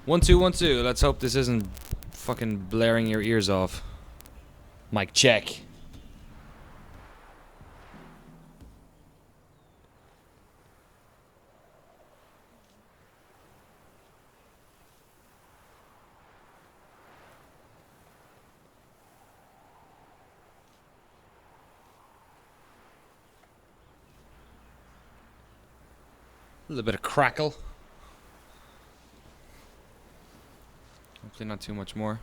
1 2 1 2. Let's hope this isn't fucking blaring your ears off. Mic check. A little bit of crackle. Hopefully not too much more.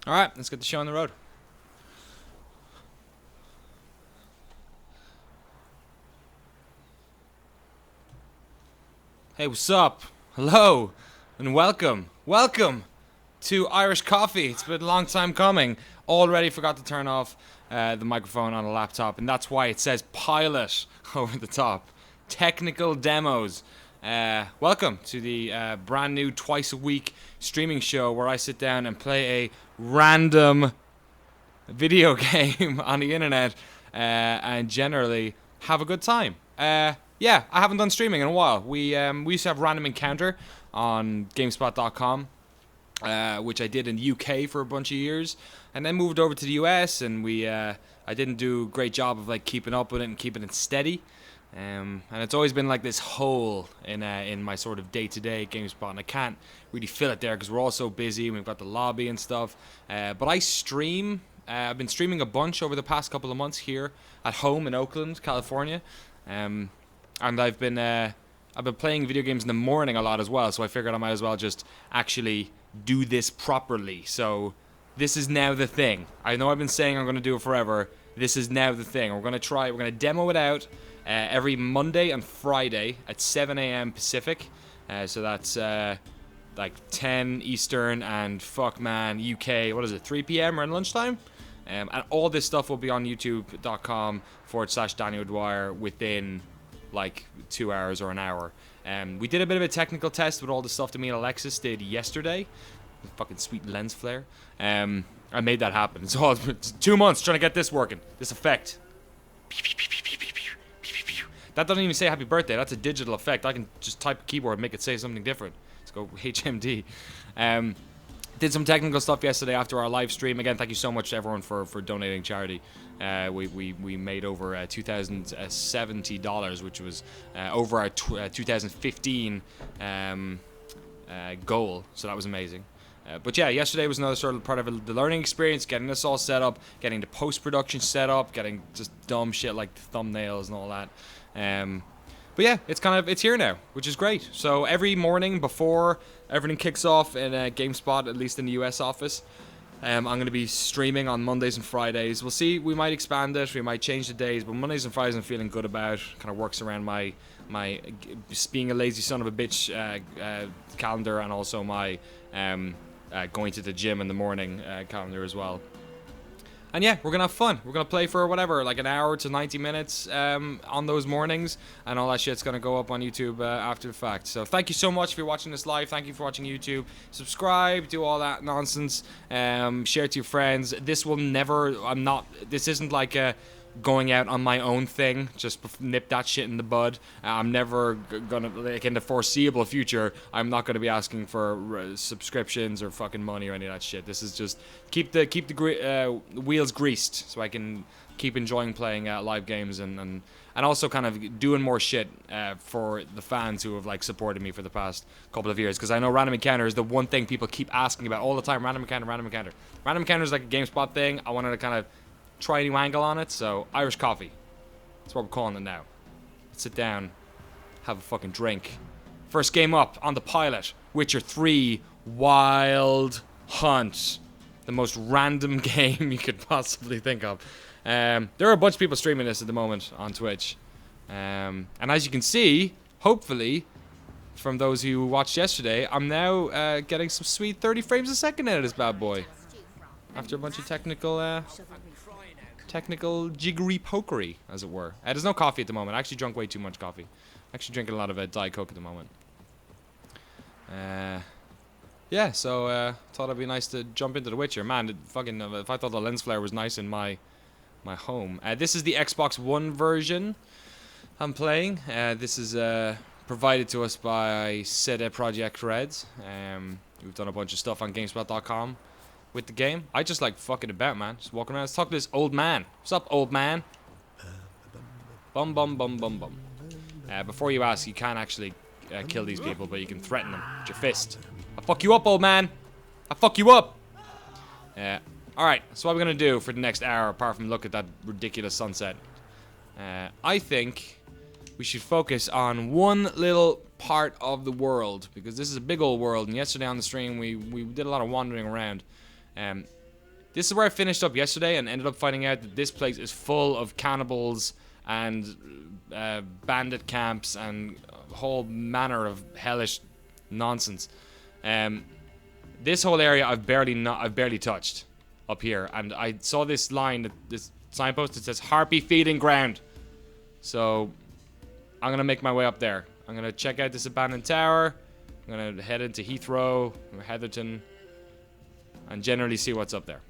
Alright, let's get the show on the road. Hey, what's up? Hello, and welcome. Welcome to Irish Coffee. It's been a long time coming. Already forgot to turn off the microphone on a laptop, and that's why it says pilot over the top. Technical demos. Welcome to the brand new twice a week streaming show where I sit down and play a random video game on the internet and generally have a good time. Yeah, I haven't done streaming in a while. We used to have Random Encounter on GameSpot.com, which I did in the UK for a bunch of years, and then moved over to the US, and I didn't do a great job of like keeping up with it and keeping it steady. And it's always been like this hole in my sort of day-to-day GameSpot, and I can't really fill it there because we're all so busy and we've got the lobby and stuff. But I stream. I've been streaming a bunch over the past couple of months here at home in Oakland, California. And I've been playing video games in the morning a lot as well, so I figured I might as well just actually do this properly. So this is now the thing. I know I've been saying I'm going to do it forever. This is now the thing. We're going to demo it out every Monday and Friday at 7 a.m. Pacific. So that's like 10 Eastern and fuck man UK, what is it, 3 p.m. around lunchtime? And all this stuff will be on youtube.com/Daniel Dwyer within like 2 hours or an hour. We did a bit of a technical test with all the stuff that me and Alexis did yesterday. The fucking sweet lens flare. I made that happen. It's 2 months trying to get this working. This effect. That doesn't even say happy birthday. That's a digital effect. I can just type a keyboard and make it say something different. Let's go HMD. Did some technical stuff yesterday after our live stream. Again, thank you so much to everyone for donating charity. We made over $2,070, which was over our 2015 goal. So that was amazing. But yeah, yesterday was another sort of part of the learning experience, getting this all set up, getting the post-production set up, getting just dumb shit like the thumbnails and all that. But yeah, it's here now, which is great. So every morning before everything kicks off in GameSpot, at least in the US office, I'm going to be streaming on Mondays and Fridays. We'll see. We might expand it. We might change the days. But Mondays and Fridays I'm feeling good about. Kind of works around my being a lazy son of a bitch calendar, and also my going to the gym in the morning calendar as well. And yeah, we're going to have fun. We're going to play for whatever, like an hour to 90 minutes on those mornings. And all that shit's going to go up on YouTube after the fact. So thank you so much for watching this live. Thank you for watching YouTube. Subscribe, do all that nonsense. Share it to your friends. This isn't like a going out on my own thing. Just nip that shit in the bud. I'm never gonna, like in the foreseeable future, I'm not gonna be asking for subscriptions or fucking money or any of that shit. This is just keep the wheels greased so I can keep enjoying playing live games and also kind of doing more shit for the fans who have like supported me for the past couple of years, because I know Random Encounter is the one thing people keep asking about all the time. Random Encounter. Random Encounter is like a GameSpot thing. I wanted to kind of try a new angle on it, so Irish Coffee. That's what we're calling it now. Let's sit down, have a fucking drink. First game up on the pilot, Witcher 3 Wild Hunt. The most random game you could possibly think of. There are a bunch of people streaming this at the moment on Twitch. And as you can see, hopefully, from those who watched yesterday, I'm now getting some sweet 30 frames a second out of this bad boy. After a bunch of technical technical jiggery pokery, as it were. There's no coffee at the moment. I actually drunk way too much coffee. Actually drinking a lot of Diet Coke at the moment. Yeah, so thought it'd be nice to jump into The Witcher. Man, fucking if I thought the lens flare was nice in my home. This is the Xbox One version I'm playing. This is provided to us by CD Projekt Red. We've done a bunch of stuff on GameSpot.com with the game. I just like fucking about, man. Just walking around. Let's talk to this old man. What's up, old man? Bum bum bum bum bum. Before you ask, you can't actually kill these people, but you can threaten them with your fist. I'll fuck you up, old man. I'll fuck you up. Alright, so what we're gonna do for the next hour, apart from look at that ridiculous sunset, I think we should focus on one little part of the world, because this is a big old world, and yesterday on the stream we did a lot of wandering around. This is where I finished up yesterday and ended up finding out that this place is full of cannibals and bandit camps and a whole manner of hellish nonsense. This whole area I've barely touched up here, and I saw this line, this signpost that says Harpy Feeding Ground. So I'm gonna make my way up there. I'm gonna check out this abandoned tower. I'm gonna head into Heathrow or Heatherton and generally see what's up there.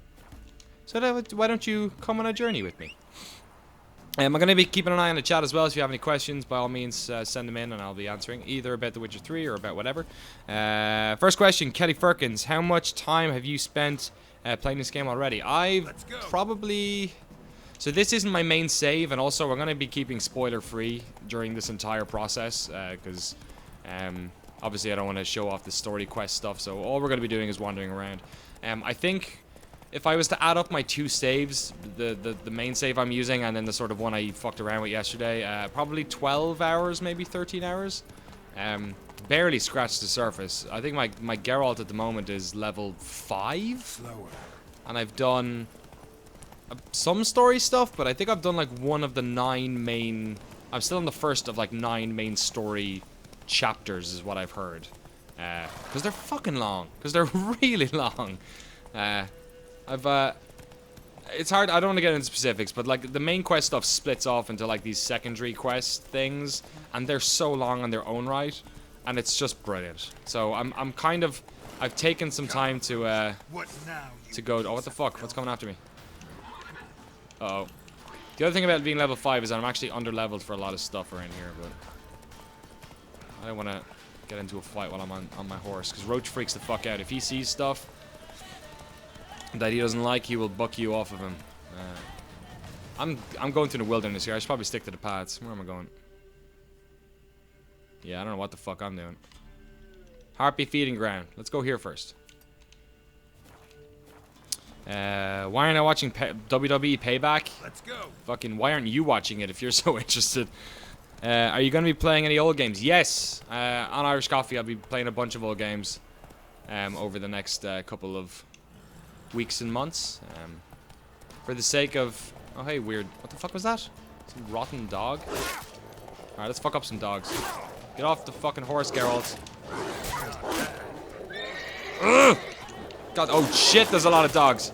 So why don't you come on a journey with me? I'm going to be keeping an eye on the chat as well. So if you have any questions, by all means, send them in and I'll be answering either about The Witcher 3 or about whatever. First question, Kelly Firkins. How much time have you spent playing this game already? I've probably... So this isn't my main save, and also we're going to be keeping spoiler-free during this entire process, because obviously I don't want to show off the story quest stuff, so all we're going to be doing is wandering around. I think if I was to add up my two saves, the main save I'm using and then the sort of one I fucked around with yesterday, probably 12 hours, maybe 13 hours. Barely scratched the surface. I think my Geralt at the moment is level 5. And I've done some story stuff, but I think I've done like one of the 9 main... I'm still on the first of like 9 main story chapters is what I've heard. Because they're fucking long. Because they're really long. It's hard, I don't want to get into specifics, but like the main quest stuff splits off into like these secondary quest things, and they're so long on their own right, and it's just brilliant. So I'm kind of, I've taken some time to go, oh what the fuck, what's coming after me? Uh-oh. The other thing about being level 5 is that I'm actually under-leveled for a lot of stuff around here, but I don't want to get into a fight while I'm on my horse, because Roach freaks the fuck out. If he sees stuff that he doesn't like, he will buck you off of him. I'm going through the wilderness here. I should probably stick to the paths. Where am I going? Yeah, I don't know what the fuck I'm doing. Harpy Feeding Ground. Let's go here first. Why aren't I watching WWE Payback? Let's go. Fucking, why aren't you watching it if you're so interested? Are you going to be playing any old games? Yes. On Irish Coffee, I'll be playing a bunch of old games over the next couple of weeks and months. For the sake of... Oh, hey, weird. What the fuck was that? Some rotten dog? Alright, let's fuck up some dogs. Get off the fucking horse, Geralt. Ugh! God, oh shit, there's a lot of dogs.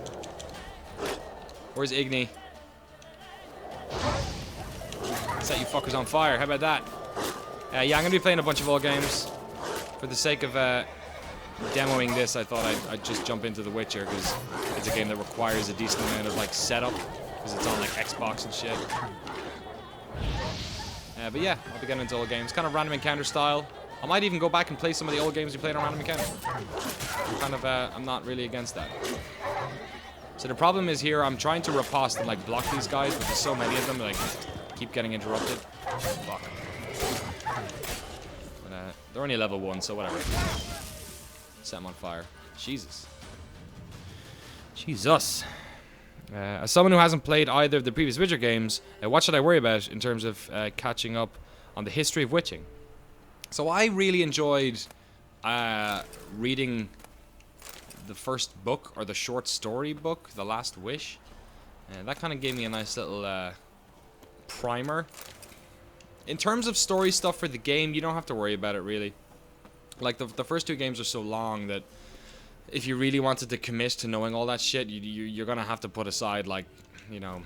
Where's Igni? Set you fuckers on fire. How about that? Yeah, I'm gonna be playing a bunch of old games. For the sake of demoing this, I thought I'd just jump into The Witcher, because it's a game that requires a decent amount of like setup, because it's on like Xbox and shit. But yeah, I'll be getting into old games, kind of random encounter style. I might even go back and play some of the old games we played on random encounter. I'm not really against that. So the problem is here, I'm trying to riposte and like block these guys, but there's so many of them that like keep getting interrupted. Fuck. But they're only level 1, so whatever. Set them on fire. Jesus. Jesus. As someone who hasn't played either of the previous Witcher games, what should I worry about in terms of catching up on the history of witching? So I really enjoyed reading the first book, or the short story book, The Last Wish. That kind of gave me a nice little primer. In terms of story stuff for the game, you don't have to worry about it really. Like the first 2 games are so long that if you really wanted to commit to knowing all that shit, you're gonna have to put aside like, you know,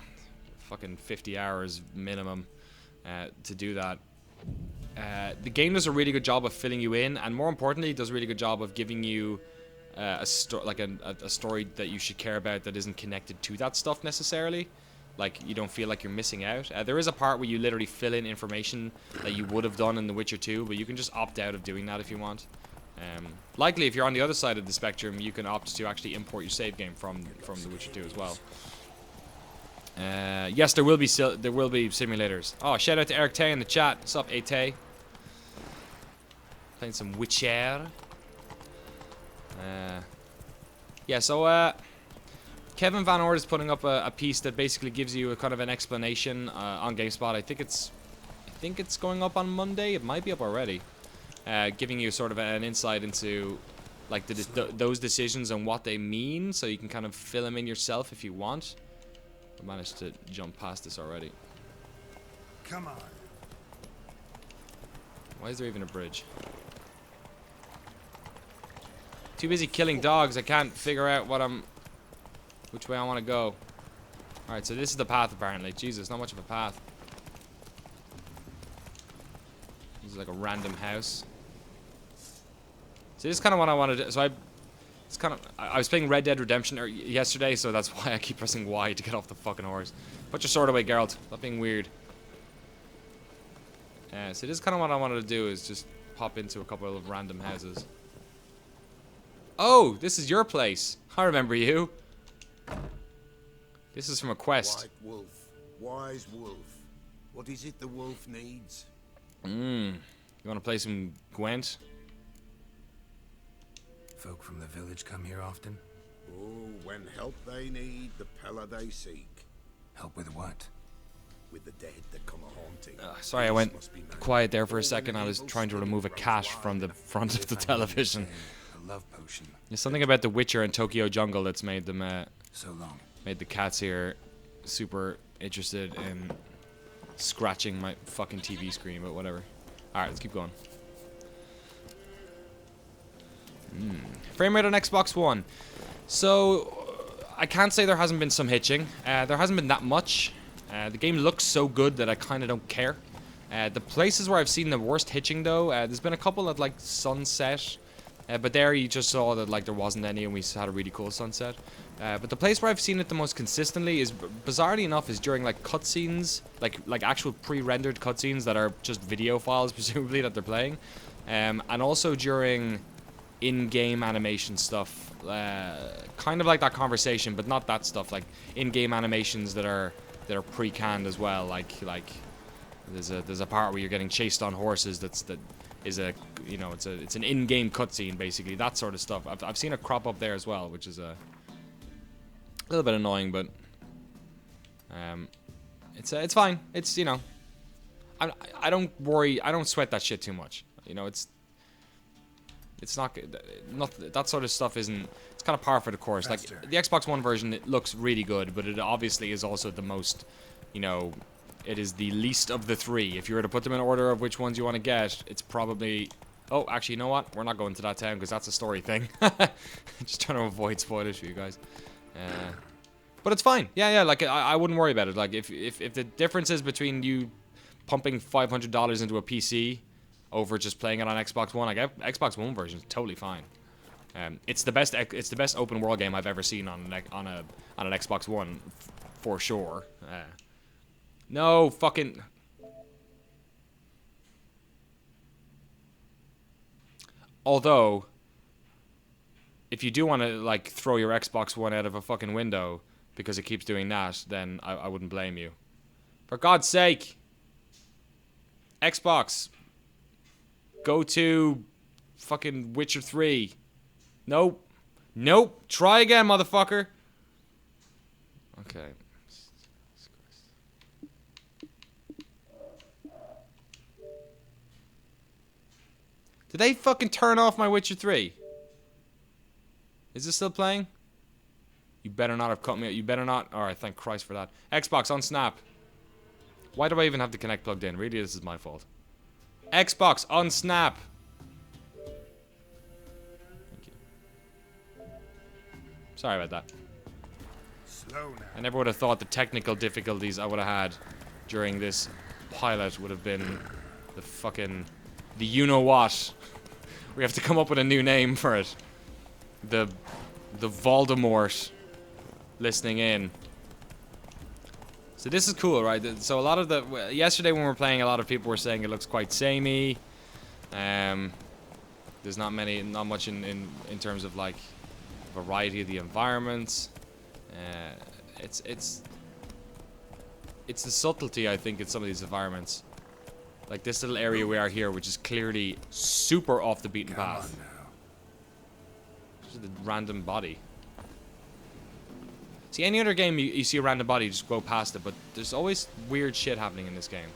fucking 50 hours minimum to do that. The game does a really good job of filling you in, and more importantly, it does a really good job of giving you a story that you should care about that isn't connected to that stuff necessarily. Like, you don't feel like you're missing out. There is a part where you literally fill in information that you would have done in The Witcher 2, but you can just opt out of doing that if you want. Likely, if you're on the other side of the spectrum, you can opt to actually import your save game from The Witcher 2 as well. Yes, there will be simulators. Oh, shout out to Eric Tay in the chat. What's up, A-Tay? Playing some Witcher. Yeah, so Kevin Van Ord is putting up a piece that basically gives you a kind of an explanation on GameSpot. I think it's going up on Monday. It might be up already. Giving you sort of an insight into like those decisions and what they mean, so you can kind of fill them in yourself if you want. I managed to jump past this already. Come on. Why is there even a bridge? Too busy killing dogs. I can't figure out which way I want to go. Alright, so this is the path apparently. Jesus, not much of a path. This is like a random house. So this is kind of what I want to do. So I was playing Red Dead Redemption yesterday, so that's why I keep pressing Y to get off the fucking horse. Put your sword away, Geralt. Stop being weird. So this is kind of what I wanted to do, is just pop into a couple of random houses. Oh, this is your place. I remember you. This is from a quest. White wolf, wise wolf. What is it the wolf needs? You want to play some Gwent? Folk from the village come here often? Oh, when help they need, the Pella they seek. Help with what? With the dead that come a-haunting. Sorry, I went quiet there for a second. I was trying to remove a cat from the front of the television. A love potion. There's something about The Witcher and Tokyo Jungle that's made them So long. made the cats here super interested in scratching my fucking TV screen, but whatever. Alright, let's keep going. Frame rate on Xbox One. So, I can't say there hasn't been some hitching. There hasn't been that much. The game looks so good that I kind of don't care. The places where I've seen the worst hitching, though, there's been a couple at, like, Sunset. But there you just saw that, like, there wasn't any, and we had a really cool sunset. But the place where I've seen it the most consistently is, bizarrely enough, is during, like, cutscenes. Like actual pre-rendered cutscenes that are just video files, presumably, that they're playing. And also during in-game animation stuff. Kind of like that conversation, but not that stuff. Like, in-game animations that are pre-canned as well. Like there's a part where you're getting chased on horses that is a, you know, it's an in-game cutscene, basically. That sort of stuff. I've seen it crop up there as well, which is a little bit annoying, but it's fine. It's, you know, I don't worry. I don't sweat that shit too much. You know, it's not that sort of stuff isn't. It's kind of par for the course. Like the Xbox One version, it looks really good, but it obviously is also the most, you know, it is the least of the three. If you were to put them in order of which ones you want to get, it's probably. Oh, actually, you know what? We're not going to that town because that's a story thing. Just trying to avoid spoilers for you guys. But it's fine. Yeah. Like I wouldn't worry about it. Like if the difference is between you pumping $500 into a PC over just playing it on Xbox One, like Xbox One version is totally fine. It's the best open world game I've ever seen on an Xbox One, for sure. No fucking. Although, if you do want to like throw your Xbox One out of a fucking window because it keeps doing that, then I wouldn't blame you. For God's sake, Xbox, go to fucking Witcher 3. Nope. Try again, motherfucker. Okay. Did they fucking turn off my Witcher 3? Is this still playing? You better not have cut me out. You better not. Alright, thank Christ for that. Xbox on Snap. Why do I even have the Kinect plugged in? Really, this is my fault. Xbox on Snap. Thank you. Sorry about that. Slow now. I never would have thought the technical difficulties I would have had during this pilot would have been the fucking... the you-know-what. We have to come up with a new name for it. The Voldemort listening in. So this is cool, right? So a lot of the... yesterday when we were playing, a lot of people were saying it looks quite samey. There's not much in terms of like variety of the environments. It's the subtlety, I think, in some of these environments. Like this little area we are here, which is clearly super off the beaten Come path. on now. Just a random body. See, any other game you see a random body, you just go past it, but there's always weird shit happening in this game.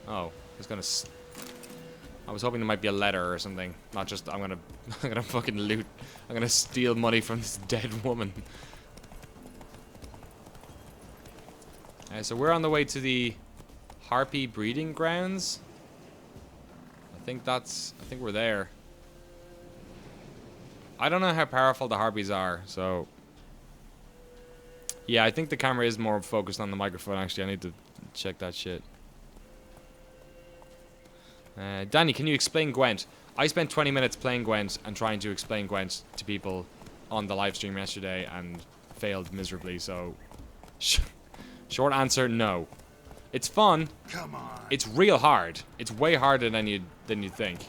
Oh, it's gonna... I was hoping there might be a letter or something. Not just, I'm gonna fucking loot. I'm gonna steal money from this dead woman. So we're on the way to the Harpy breeding grounds. I think we're there. I don't know how powerful the Harpies are, so... yeah, I think the camera is more focused on the microphone, actually. I need to check that shit. Danny, can you explain Gwent? I spent 20 minutes playing Gwent and trying to explain Gwent to people on the live stream yesterday and failed miserably, so... short answer, no. It's fun. Come on. It's real hard. It's way harder than you'd think.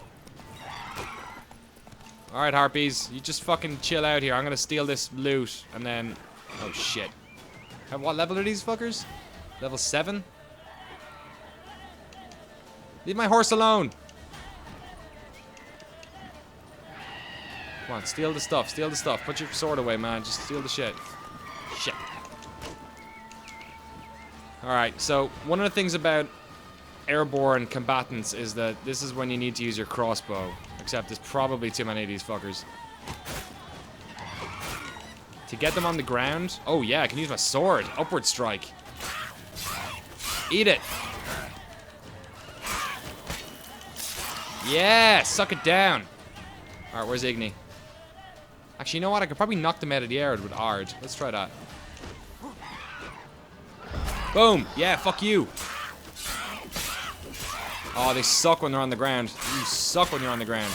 Alright, Harpies. You just fucking chill out here. I'm gonna steal this loot and then... oh, shit. What level are these fuckers? Level 7? Leave my horse alone! Come on, steal the stuff, steal the stuff. Put your sword away, man. Just steal the shit. Shit. Alright, so one of the things about airborne combatants is that this is when you need to use your crossbow. Except there's probably too many of these fuckers. To get them on the ground... oh yeah, I can use my sword. Upward strike. Eat it. Yeah, suck it down. Alright, where's Igni? Actually, you know what? I could probably knock them out of the air with Ard. Let's try that. Boom. Yeah, fuck you. Oh, they suck when they're on the ground. You suck when you're on the ground.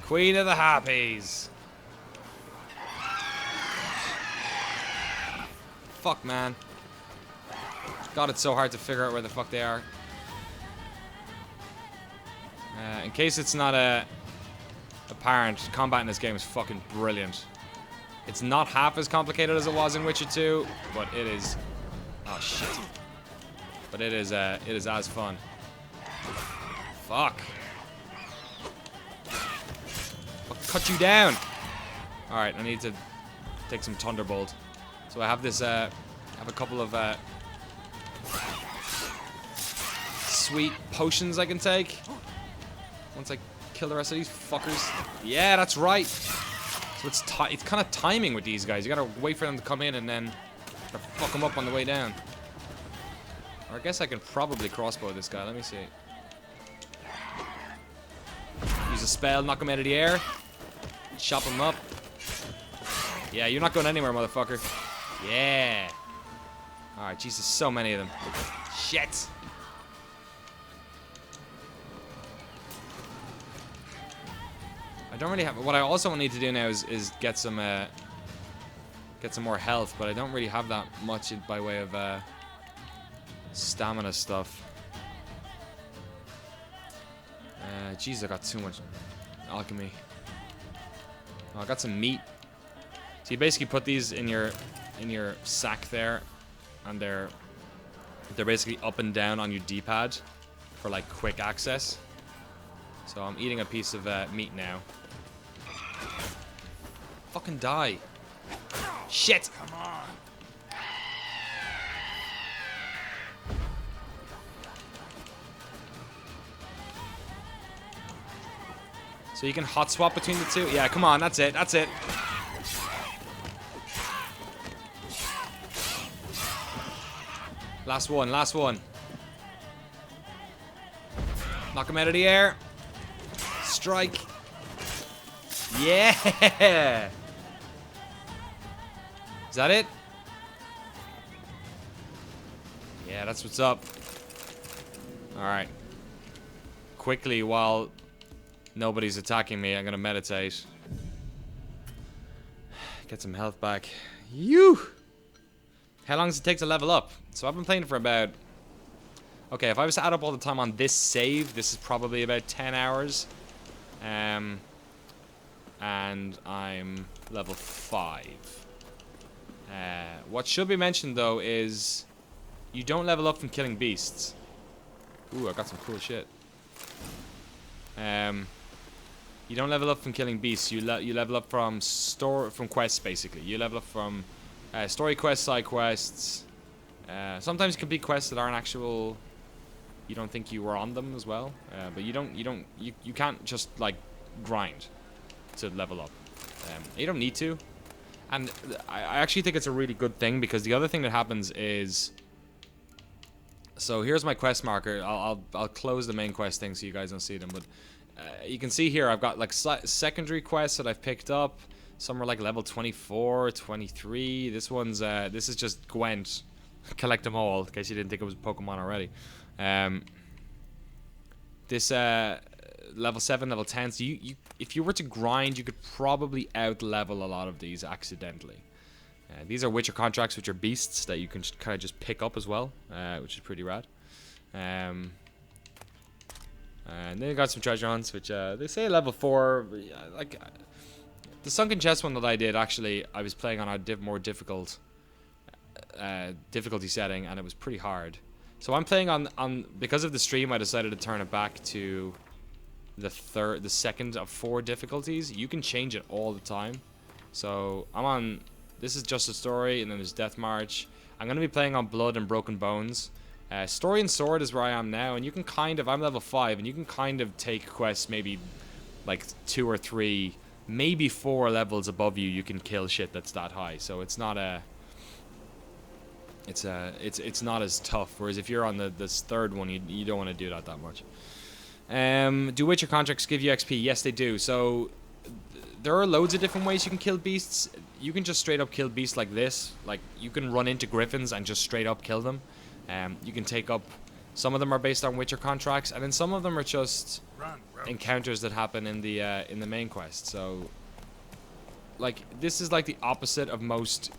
Queen of the Harpies. Fuck, man. God, it's so hard to figure out where the fuck they are. In case it's not apparent, combat in this game is fucking brilliant. It's not half as complicated as it was in Witcher 2, but it is... oh, shit. But it is as fun. Fuck. I'll cut you down. Alright, I need to take some Thunderbolt. So I have this, I have a couple of sweet potions I can take. Once I kill the rest of these fuckers. Yeah, that's right. So it's kind of timing with these guys. You gotta wait for them to come in and then fuck them up on the way down. Or I guess I can probably crossbow this guy. Let me see. Use a spell, knock him out of the air. Chop him up. Yeah, you're not going anywhere, motherfucker. Yeah. Alright, Jesus, so many of them. Shit. I don't really have... what I also need to do now is get some more health, but I don't really have that much by way of stamina stuff. Jeez, I got too much alchemy. Oh, I got some meat. So you basically put these in your sack there, and they're basically up and down on your D-pad for like quick access. So I'm eating a piece of meat now. Fucking die. Shit! Come on. So you can hot swap between the two? Yeah, come on, that's it, that's it. Last one, last one. Knock him out of the air. Strike. Yeah! Is that it? Yeah, that's what's up. Alright. Quickly, while nobody's attacking me, I'm gonna meditate. Get some health back. You. How long does it take to level up? So I've been playing for about... Okay, if I was to add up all the time on this save, this is probably about 10 hours. And I'm level 5. What should be mentioned, though, is... You don't level up from killing beasts. Ooh, I got some cool shit. You don't level up from killing beasts. You level up from quests, basically. You level up from story quests, side quests. Sometimes you complete quests that aren't actual. You don't think you were on them as well. But you can't just like grind to level up. You don't need to. And I actually think it's a really good thing, because the other thing that happens is. So here's my quest marker. I'll close the main quest thing so you guys don't see them, but you can see here I've got like secondary quests that I've picked up. Some are like level 24, 23. This one's this is just Gwent. Collect them all, in case you didn't think it was Pokemon already. This level 7, level 10. So you if you were to grind, you could probably out level a lot of these accidentally. These are Witcher contracts, which are beasts that you can kind of just pick up as well, which is pretty rad. And then you got some treasure hunts, which they say level 4. Like the sunken chest one that I did, actually, I was playing on a more difficult difficulty setting, and it was pretty hard. So I'm playing on because of the stream, I decided to turn it back to the second of 4 difficulties. You can change it all the time. So I'm on. This is just a story, and then there's Death March. I'm going to be playing on Blood and Broken Bones. Story and Sword is where I am now, and you can kind of... I'm level 5, and you can kind of take quests maybe like 2 or 3, maybe 4 levels above you. You can kill shit that's that high, so it's not a... It's not as tough. Whereas if you're on this third one, you don't want to do that much. Do Witcher contracts give you XP? Yes, they do. So... There are loads of different ways you can kill beasts. You can just straight up kill beasts like this. Like, you can run into griffins and just straight up kill them. You can take up... Some of them are based on Witcher contracts, and then some of them are just encounters that happen in the main quest. So, like, this is like the opposite of most...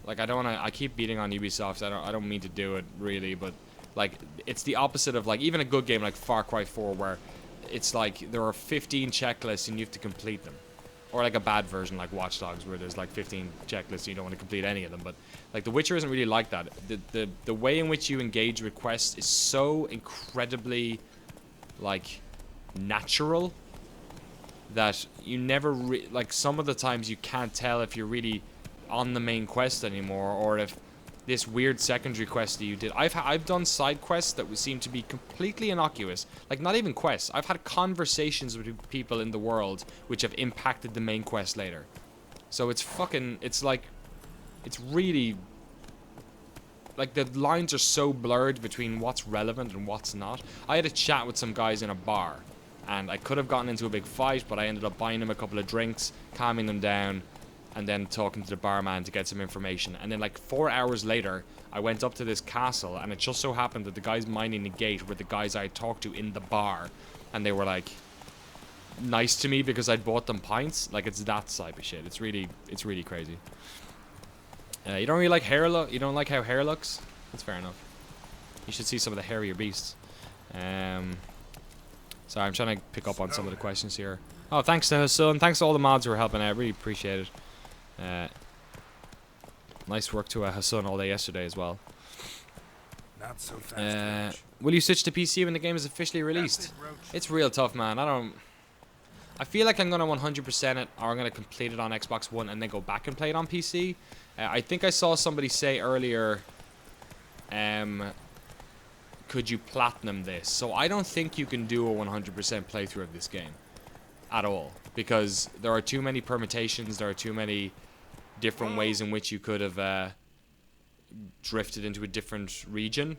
Like, I don't want to... I keep beating on Ubisoft. I don't mean to do it, really, but... Like, it's the opposite of, like, even a good game like Far Cry 4, where it's like there are 15 checklists and you have to complete them. Or like a bad version like Watch Dogs, where there's like 15 checklists and you don't want to complete any of them. But like The Witcher isn't really like that. The way in which you engage with quests is so incredibly like natural that you never like some of the times you can't tell if you're really on the main quest anymore, or if this weird secondary quest that you did. I've done side quests that would seem to be completely innocuous. Like, not even quests. I've had conversations with people in the world which have impacted the main quest later. So it's like, it's really, like, the lines are so blurred between what's relevant and what's not. I had a chat with some guys in a bar, and I could have gotten into a big fight, but I ended up buying them a couple of drinks, calming them down, and then talking to the barman to get some information. And then like 4 hours later, I went up to this castle, and it just so happened that the guys minding the gate were the guys I had talked to in the bar, and they were like nice to me because I'd bought them pints. Like, it's that type of shit. It's really crazy. You don't really like hair look? You don't like how hair looks? That's fair enough. You should see some of the hairier beasts. Sorry, I'm trying to pick up on some of the questions here. Oh, thanks to Hassan. Thanks to all the mods who are helping out. Really appreciate it. Nice work to Hassan all day yesterday as well. Not so fast. Will you switch to PC when the game is officially released? It's real tough, man. I feel like I'm gonna 100% it, or I'm gonna complete it on Xbox One and then go back and play it on PC. I think I saw somebody say earlier, could you platinum this? So I don't think you can do a 100% playthrough of this game at all, because there are too many permutations. There are too many different ways in which you could have drifted into a different region,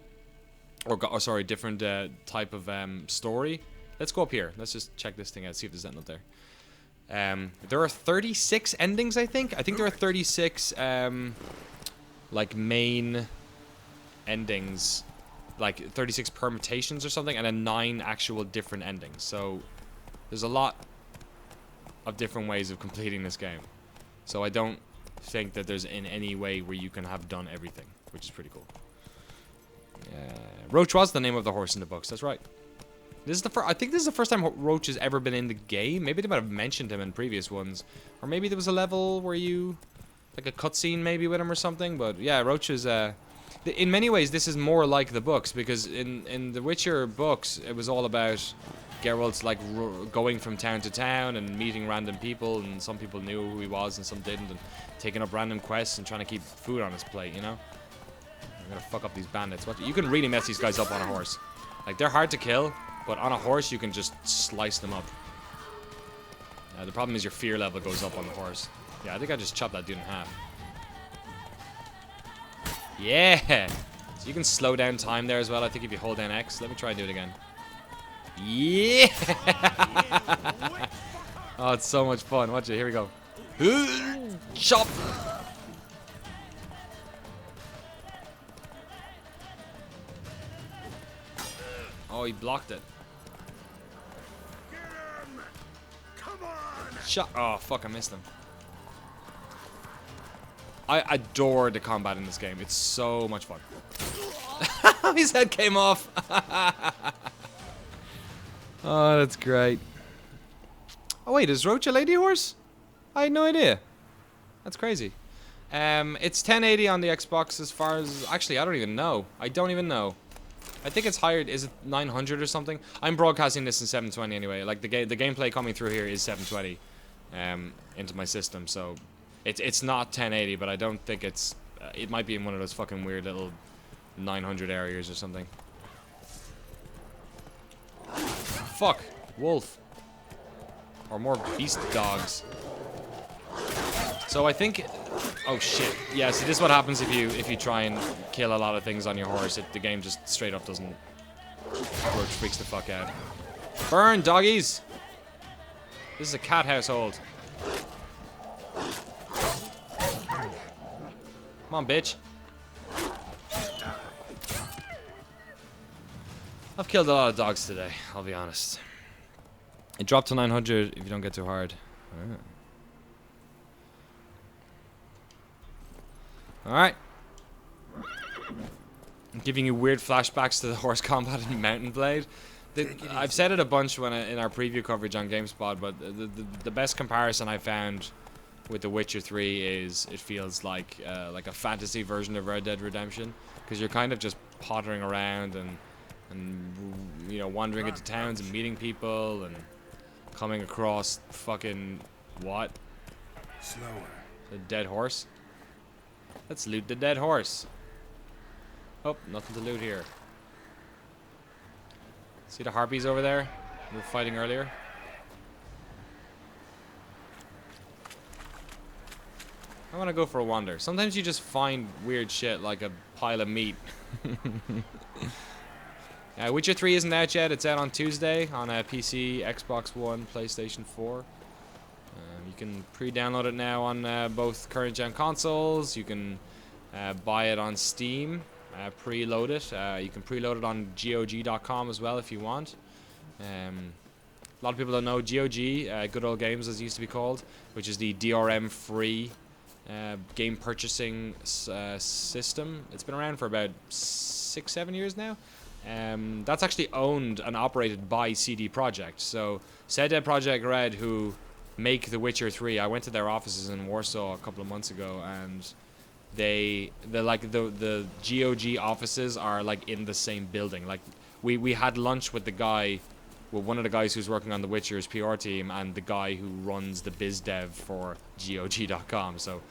or sorry, different type of story. Let's go up here. Let's just check this thing out, see if there's anything up there. There are 36 endings, I think. I think there are 36 like main endings, like 36 permutations or something, and then 9 actual different endings. So there's a lot of different ways of completing this game. So I don't think that there's in any way where you can have done everything, which is pretty cool. Roach was the name of the horse in the books. That's right. This is the I think this is the first time Roach has ever been in the game. Maybe they might have mentioned him in previous ones, or maybe there was a level where you, like a cutscene maybe with him or something. But yeah, Roach is. In many ways, this is more like the books, because in the Witcher books, it was all about Geralt's like going from town to town and meeting random people, and some people knew who he was and some didn't, and taking up random quests and trying to keep food on his plate, you know? I'm gonna fuck up these bandits. You can really mess these guys up on a horse. Like, they're hard to kill, but on a horse you can just slice them up. The problem is your fear level goes up on the horse. Yeah, I think I just chopped that dude in half. Yeah! So you can slow down time there as well, I think, if you hold down X. Let me try and do it again. Yeah! Oh, it's so much fun. Watch it. Here we go. Chop! Oh, he blocked it. Shot. Oh, fuck, I missed him. I adore the combat in this game. It's so much fun. His head came off. Oh, that's great. Oh, wait, is Roach a lady horse? I had no idea. That's crazy. It's 1080 on the Xbox as far as... Actually, I don't even know. I don't even know. I think it's higher. Is it 900 or something? I'm broadcasting this in 720 anyway. Like, the gameplay coming through here is 720 into my system, so... It's not 1080, but I don't think it's... it might be in one of those fucking weird little 900 areas or something. Fuck. Wolf. Or more beast dogs. So I think... Oh shit. Yeah, see, this is what happens if you try and kill a lot of things on your horse. The game just straight up doesn't... Roach freaks the fuck out. Burn, doggies! This is a cat household. Come on, bitch. I've killed a lot of dogs today, I'll be honest. It dropped to 900 if you don't get too hard. Alright. I'm giving you weird flashbacks to the horse combat in Mountain Blade. I've said it a bunch in our preview coverage on GameSpot, but the best comparison I found with The Witcher 3 is it feels like a fantasy version of Red Dead Redemption, because you're kind of just pottering around and you know, wandering into towns and meeting people and coming across fucking what? Slower. A dead horse? Let's loot the dead horse. Oh, nothing to loot here. See the harpies over there we were fighting earlier? I want to go for a wander. Sometimes you just find weird shit like a pile of meat. Witcher 3 isn't out yet. It's out on Tuesday on PC, Xbox One, PlayStation 4. You can pre-download it now on both current-gen consoles. You can buy it on Steam, preload it. You can preload it on GOG.com as well if you want. A lot of people don't know GOG, Good Old Games as it used to be called, which is the DRM-free game purchasing system. It's been around for about 6-7 years now. That's actually owned and operated by CD Projekt. So CD Projekt Red, who make The Witcher 3, I went to their offices in Warsaw a couple of months ago, and the GOG offices are like in the same building. Like we had lunch with one of the guys who's working on The Witcher's PR team and the guy who runs the biz dev for GOG.com. So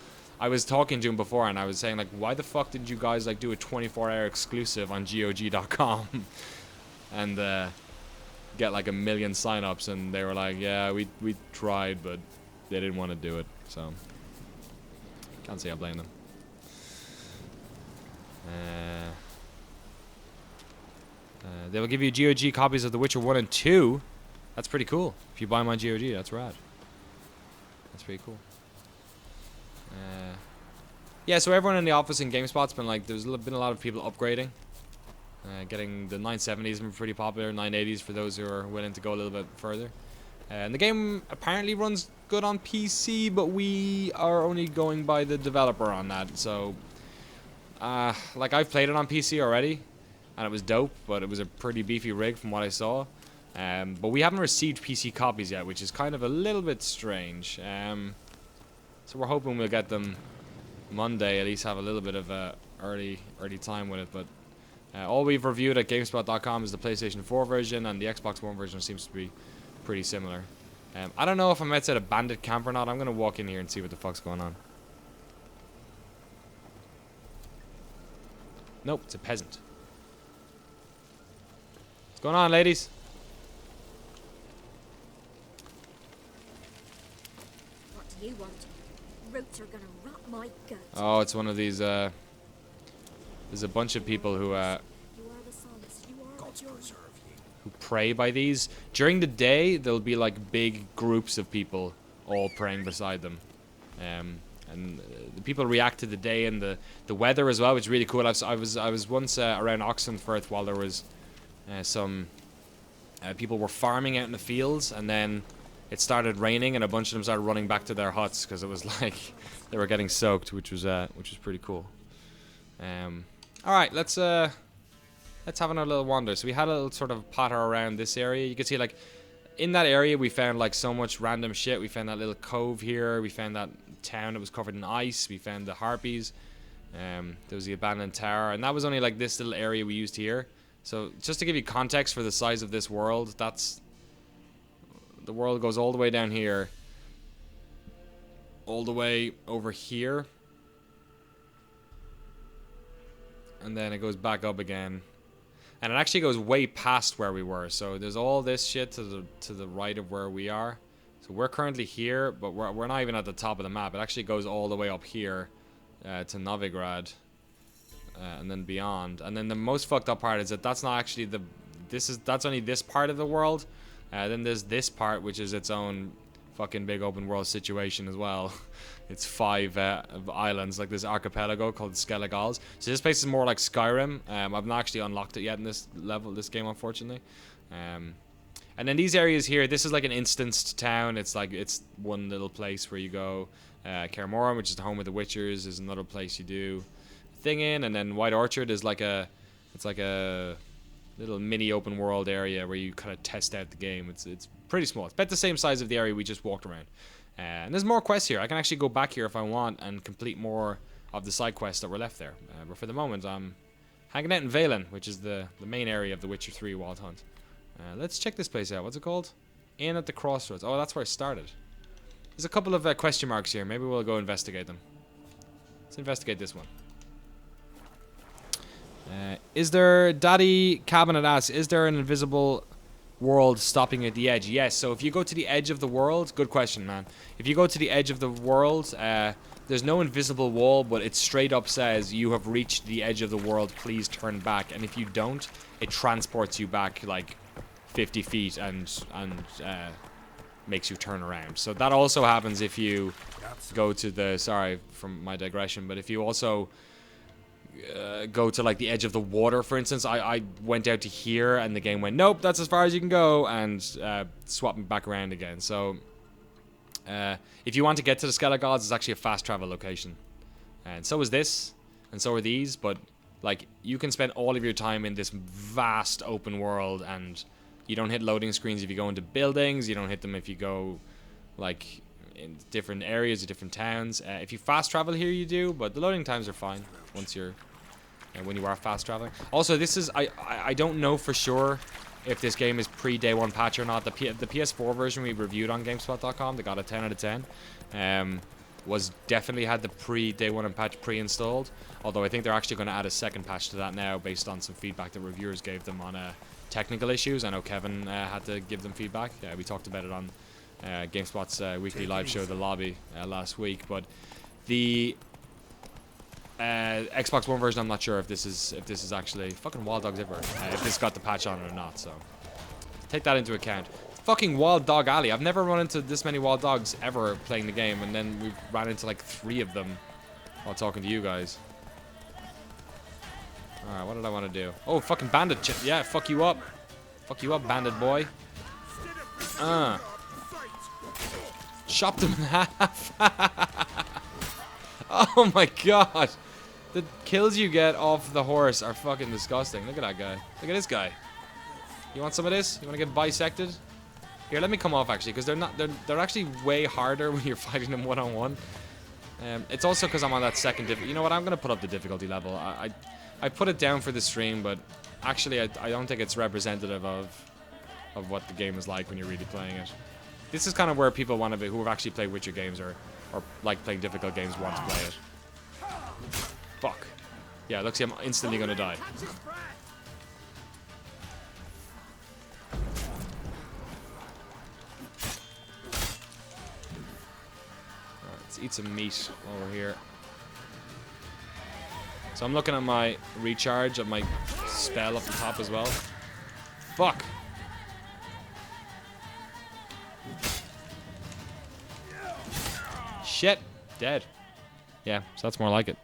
I was talking to him before and I was saying, like, why the fuck did you guys like do a 24-hour exclusive on GOG.com and get like 1 million signups? And they were like, yeah, we tried, but they didn't want to do it. So can't say I blame them. They will give you GOG copies of The Witcher 1 and 2. That's pretty cool. If you buy them on GOG, that's rad. That's pretty cool. Yeah, so everyone in the office in GameSpot's been like, there's been a lot of people upgrading. Getting the 970s been pretty popular, 980s for those who are willing to go a little bit further. And the game apparently runs good on PC, but we are only going by the developer on that. So, like I've played it on PC already, and it was dope, but it was a pretty beefy rig from what I saw. But we haven't received PC copies yet, which is kind of a little bit strange. So we're hoping we'll get them Monday, at least have a little bit of early time with it. But all we've reviewed at GameSpot.com is the PlayStation 4 version, and the Xbox One version seems to be pretty similar. I don't know if I'm outside a bandit camp or not. I'm gonna walk in here and see what the fuck's going on. Nope, it's a peasant. What's going on, ladies? What do you want? Roots are gonna rot my gut. Oh, it's one of these. There's a bunch of people who You are the sons. You are God's the joy. preserve ye. who pray by these. During the day, there'll be like big groups of people all praying beside them. And the people react to the day and the weather as well, which is really cool. I was once around Oxenford while there was some people were farming out in the fields, and then it started raining, and a bunch of them started running back to their huts because it was like they were getting soaked, which was pretty cool. All right, let's have another little wander. So we had a little sort of potter around this area. You can see like in that area we found like so much random shit. We found that little cove here. We found that town that was covered in ice. We found the harpies. There was the abandoned tower, and that was only like this little area we used here. So just to give you context for the size of this world, the world goes all the way down here, all the way over here, and then it goes back up again, and it actually goes way past where we were. So there's all this shit to the right of where we are. So we're currently here, but we're not even at the top of the map. It actually goes all the way up here to Novigrad, and then beyond. And then the most fucked up part is that that's not actually that's only this part of the world. Then there's this part, which is its own fucking big open world situation as well. It's 5 islands, like this archipelago called Skellige. So this place is more like Skyrim. I've not actually unlocked it yet in this game, unfortunately. And then these areas here, this is like an instanced town. It's one little place where you go. Kaer Morhen, which is the home of the Witchers, is another place you do thing in. And then White Orchard is it's like a little mini open world area where you kind of test out the game. It's pretty small. It's about the same size of the area we just walked around. And there's more quests here. I can actually go back here if I want and complete more of the side quests that were left there. But for the moment, I'm hanging out in Valen, which is the main area of the Witcher 3 Wild Hunt. Let's check this place out. What's it called? Inn at the Crossroads. Oh, that's where I started. There's a couple of question marks here. Maybe we'll go investigate them. Let's investigate this one. Is there, Daddy Cabinet asks, is there an invisible world stopping at the edge? Yes, so if you go to the edge of the world, good question, man. If you go to the edge of the world, there's no invisible wall, but it straight up says, you have reached the edge of the world, please turn back. And if you don't, it transports you back like 50 feet and makes you turn around. So that also happens if you go to the, sorry from my digression, but if you also go to like the edge of the water, for instance, I went out to here and the game went, nope, that's as far as you can go, and swapped me back around again. So if you want to get to the Skellige, it's actually a fast travel location, and so is this, and so are these. But like, you can spend all of your time in this vast open world, and you don't hit loading screens if you go into buildings. You don't hit them if you go like in different areas or different towns. If you fast travel here, you do, but the loading times are fine once you're when you are fast traveling. Also, this is I don't know for sure if this game is pre-day one patch or not. The PS4 version we reviewed on GameSpot.com, that got a 10 out of 10, was definitely had the pre-day one and patch pre-installed. Although I think they're actually going to add a second patch to that now, based on some feedback that reviewers gave them on technical issues. I know Kevin had to give them feedback. We talked about it on GameSpot's weekly live show, The Lobby, last week. But the Xbox One version, I'm not sure if this is actually fucking wild dogs everywhere. If this got the patch on it or not. So take that into account. fucking Wild Dog Alley. I've never run into this many wild dogs ever playing the game, and then we've ran into like 3 of them while talking to you guys. Alright, what did I want to do? Oh, fucking bandit. Yeah, fuck you up. Fuck you up, bandit boy. Chopped him in half. Oh my god. The kills you get off the horse are fucking disgusting. Look at that guy. Look at this guy. You want some of this? You want to get bisected? Here, let me come off actually, because they're actually way harder when you're fighting them one-on-one. It's also because I'm on that second difficulty. You know what? I'm gonna put up the difficulty level. I put it down for the stream, but actually I don't think it's representative of what the game is like when you're really playing it. This is kind of where people want to be, who have actually played Witcher games or like playing difficult games, want to play it. Fuck. Yeah, looks like I'm instantly gonna die. Let's eat some meat while we're here. So I'm looking at my recharge of my spell up the top as well. Fuck. Shit. Dead. Yeah, so that's more like it.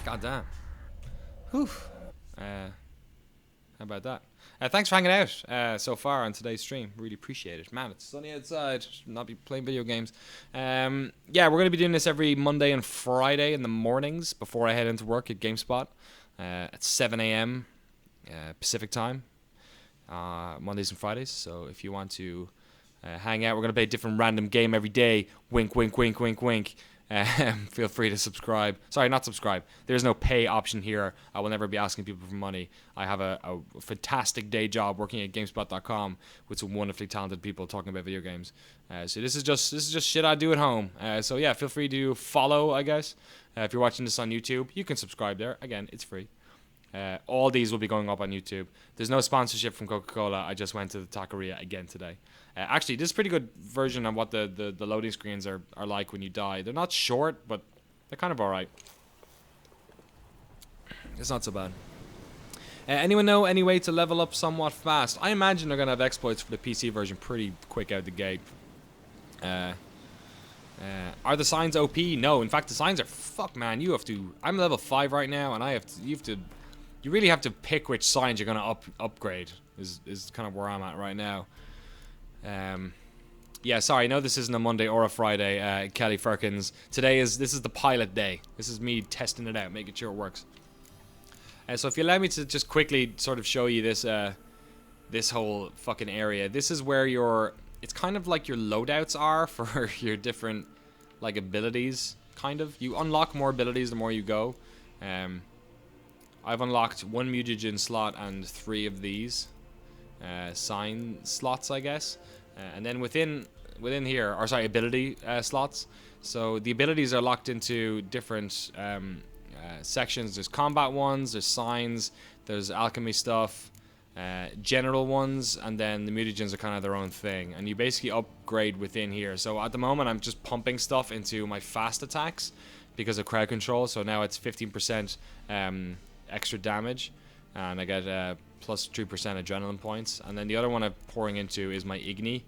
God damn. Whew. How about that? Thanks for hanging out so far on today's stream. Really appreciate it. Man, it's sunny outside. Should not be playing video games. Yeah, we're going to be doing this every Monday and Friday in the mornings before I head into work at GameSpot at 7 a.m. Pacific time. Mondays and Fridays. So if you want to hang out, we're going to play a different random game every day. Wink, wink, wink, wink, wink. Feel free to subscribe. Sorry, not subscribe. There's no pay option here. I will never be asking people for money. I have a fantastic day job working at GameSpot.com with some wonderfully talented people talking about video games. So this is just shit I do at home. So yeah, feel free to follow, I guess. If you're watching this on YouTube, you can subscribe there. Again, it's free. All these will be going up on YouTube. There's no sponsorship from Coca-Cola. I just went to the taqueria again today. Actually, this is a pretty good version of what the loading screens are like when you die. They're not short, but they're kind of alright. It's not so bad. Anyone know any way to level up somewhat fast? I imagine they're going to have exploits for the PC version pretty quick out the gate. Are the signs OP? No, in fact, the signs are fuck, man. You have to. I'm level 5 right now, and you really have to pick which signs you're gonna upgrade. Is kind of where I'm at right now. Yeah, sorry, I know this isn't a Monday or a Friday, Kelly Firkins. This is the pilot day. This is me testing it out, making sure it works. So if you allow me to just quickly sort of show you this this whole fucking area. This is where it's kind of like your loadouts are for your different like abilities, kind of. You unlock more abilities the more you go. I've unlocked 1 mutagen slot and 3 of these sign slots, I guess. And then within here, or sorry, ability slots. So the abilities are locked into different sections. There's combat ones, there's signs, there's alchemy stuff, general ones, and then the mutagens are kind of their own thing. And you basically upgrade within here. So at the moment, I'm just pumping stuff into my fast attacks because of crowd control. So now it's 15% extra damage, and I get plus 3% adrenaline points. And then the other one I'm pouring into is my Igni,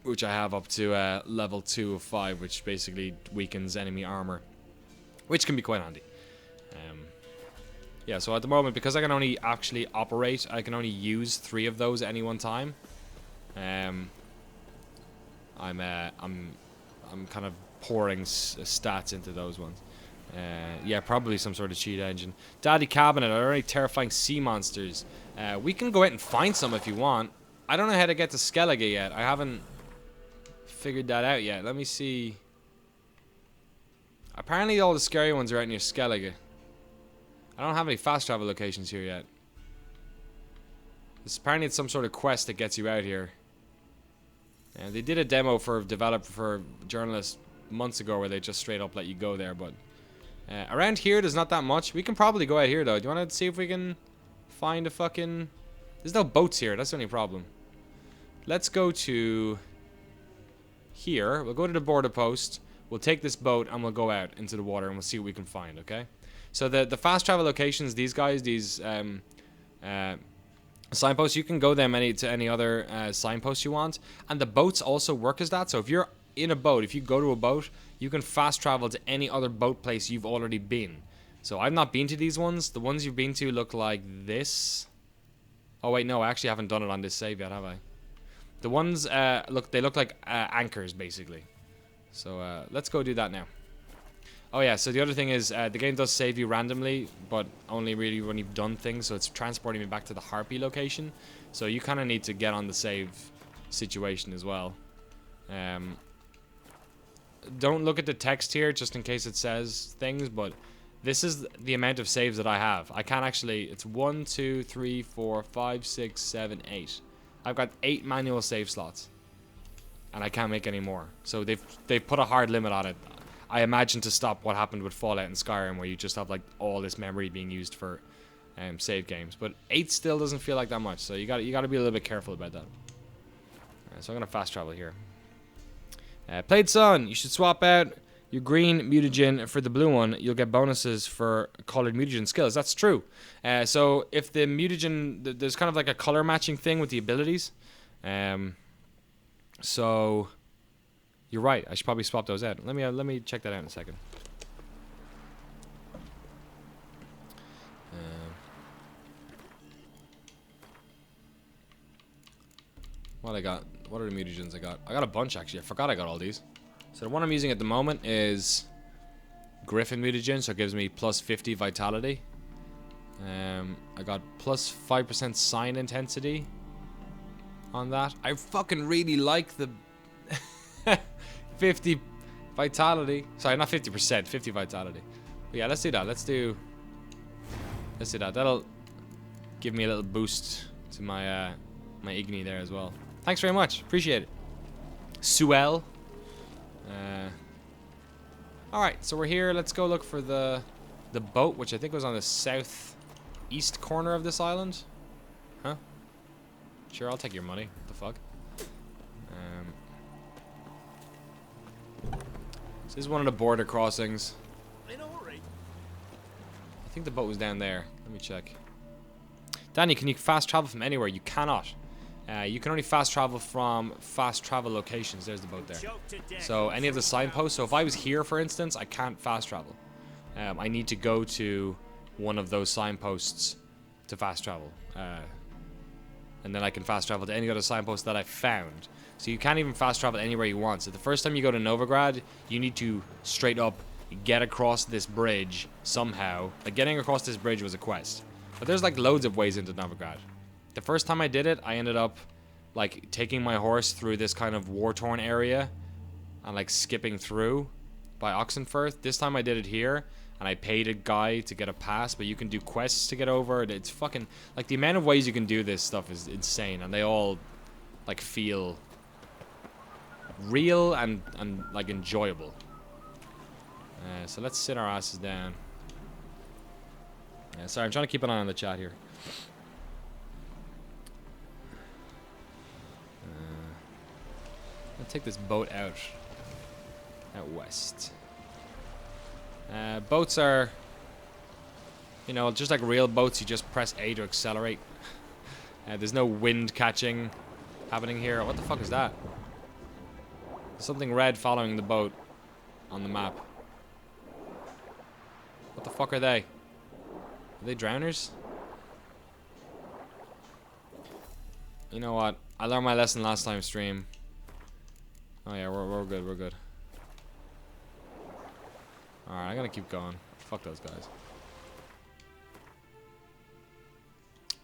which I have up to level 2 of 5, which basically weakens enemy armor, which can be quite handy. Yeah, so at the moment, because I can only actually operate, I can only use 3 of those at any one time. I'm kind of pouring stats into those ones. Yeah, probably some sort of cheat engine. Daddy Cabinet, are there any terrifying sea monsters? We can go out and find some if you want. I don't know how to get to Skellige yet. I haven't figured that out yet. Let me see. Apparently all the scary ones are out near Skellige. I don't have any fast travel locations here yet. Apparently it's some sort of quest that gets you out here. They did a demo for journalists months ago where they just straight up let you go there, but around here there's not that much. We can probably go out here though. Do you want to see if we can find a fucking... There's no boats here, that's the only problem. Let's go to here. We'll go to the border post. We'll take this boat and we'll go out into the water and we'll see what we can find, okay? So the fast travel locations, these guys, these signposts. You can go them to any other signposts you want, and the boats also work as that. So if you're in a boat, if you go to a boat, you can fast travel to any other boat place you've already been. So I've not been to these ones. The ones you've been to look like this. Oh wait, no, I actually haven't done it on this save yet, have I? The ones they look like anchors basically. So let's go do that now. Oh yeah, so the other thing is the game does save you randomly, but only really when you've done things. So it's transporting me back to the Harpy location. So you kind of need to get on the save situation as well. Don't look at the text here just in case it says things, but this is the amount of saves that I have. I can't actually, it's 1, 2, 3, 4, 5, 6, 7, 8. I've got 8 manual save slots. And I can't make any more. So they've put a hard limit on it. I imagine to stop what happened with Fallout and Skyrim, where you just have like all this memory being used for save games. But 8 still doesn't feel like that much, so you got to be a little bit careful about that. So I'm gonna fast travel here. Played Son, you should swap out your green mutagen for the blue one. You'll get bonuses for colored mutagen skills. That's true. So if the mutagen, there's kind of like a color matching thing with the abilities. So you're right. I should probably swap those out. Let me check that out in a second. What I got? What are the mutagens I got? I got a bunch actually. I forgot I got all these. So the one I'm using at the moment is Griffin mutagen, so it gives me plus 50 vitality. I got plus 5% sign intensity on that. I fucking really like the 50 vitality. Sorry, not 50%, 50 vitality. But yeah, let's do that. Let's do that. That'll give me a little boost to my my Igni there as well. Thanks very much. Appreciate it. Suel. Alright, so we're here. Let's go look for the boat, which I think was on the southeast corner of this island. Huh? Sure, I'll take your money. What the fuck? So this is one of the border crossings. I think the boat was down there. Let me check. Danny, can you fast travel from anywhere? You cannot. You can only fast travel from fast travel locations. There's the boat there. So any of the signposts. So if I was here, for instance, I can't fast travel. I need to go to one of those signposts to fast travel. And then I can fast travel to any other signpost that I found. So you can't even fast travel anywhere you want. So the first time you go to Novigrad, you need to straight up get across this bridge somehow. Like getting across this bridge was a quest. But there's like loads of ways into Novigrad. The first time I did it, I ended up like taking my horse through this kind of war-torn area and like skipping through by Oxenfirth. This time I did it here and I paid a guy to get a pass, but you can do quests to get over it. It's fucking like the amount of ways you can do this stuff is insane, and they all like feel real and like enjoyable. So let's sit our asses down. Sorry, I'm trying to keep an eye on the chat here. I'll take this boat out west. Boats are, you know, just like real boats. You just press A to accelerate. There's no wind catching happening here. What the fuck is that? Something red following the boat on the map. What the fuck are they? Are they drowners? You know what? I learned my lesson last time stream. Oh yeah, we're good, we're good. Alright, I'm gonna keep going. Fuck those guys.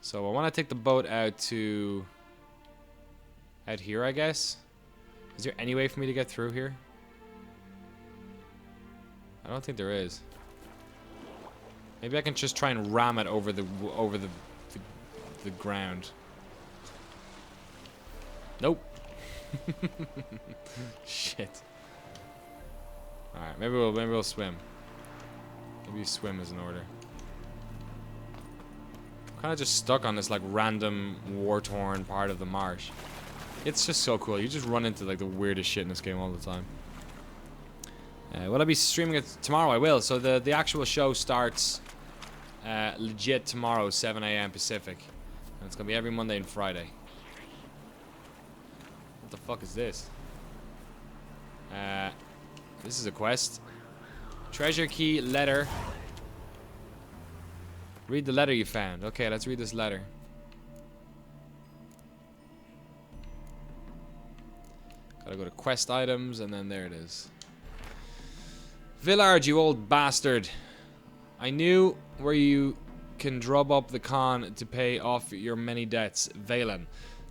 So I want to take the boat out here, I guess. Is there any way for me to get through here? I don't think there is. Maybe I can just try and ram it over the ground. Nope. Shit. Alright, maybe we'll swim. Maybe swim is in order. I'm kind of just stuck on this like random war-torn part of the marsh. It's just so cool. You just run into like the weirdest shit in this game all the time. Will I be streaming it tomorrow? I will. So the actual show starts legit tomorrow, 7 a.m. Pacific. And it's gonna be every Monday and Friday. What the fuck is this? This is a quest. Treasure key letter. Read the letter you found. Okay, let's read this letter. Gotta go to quest items, and then there it is. Villard, you old bastard. I knew where you can drop up the con to pay off your many debts. Valen.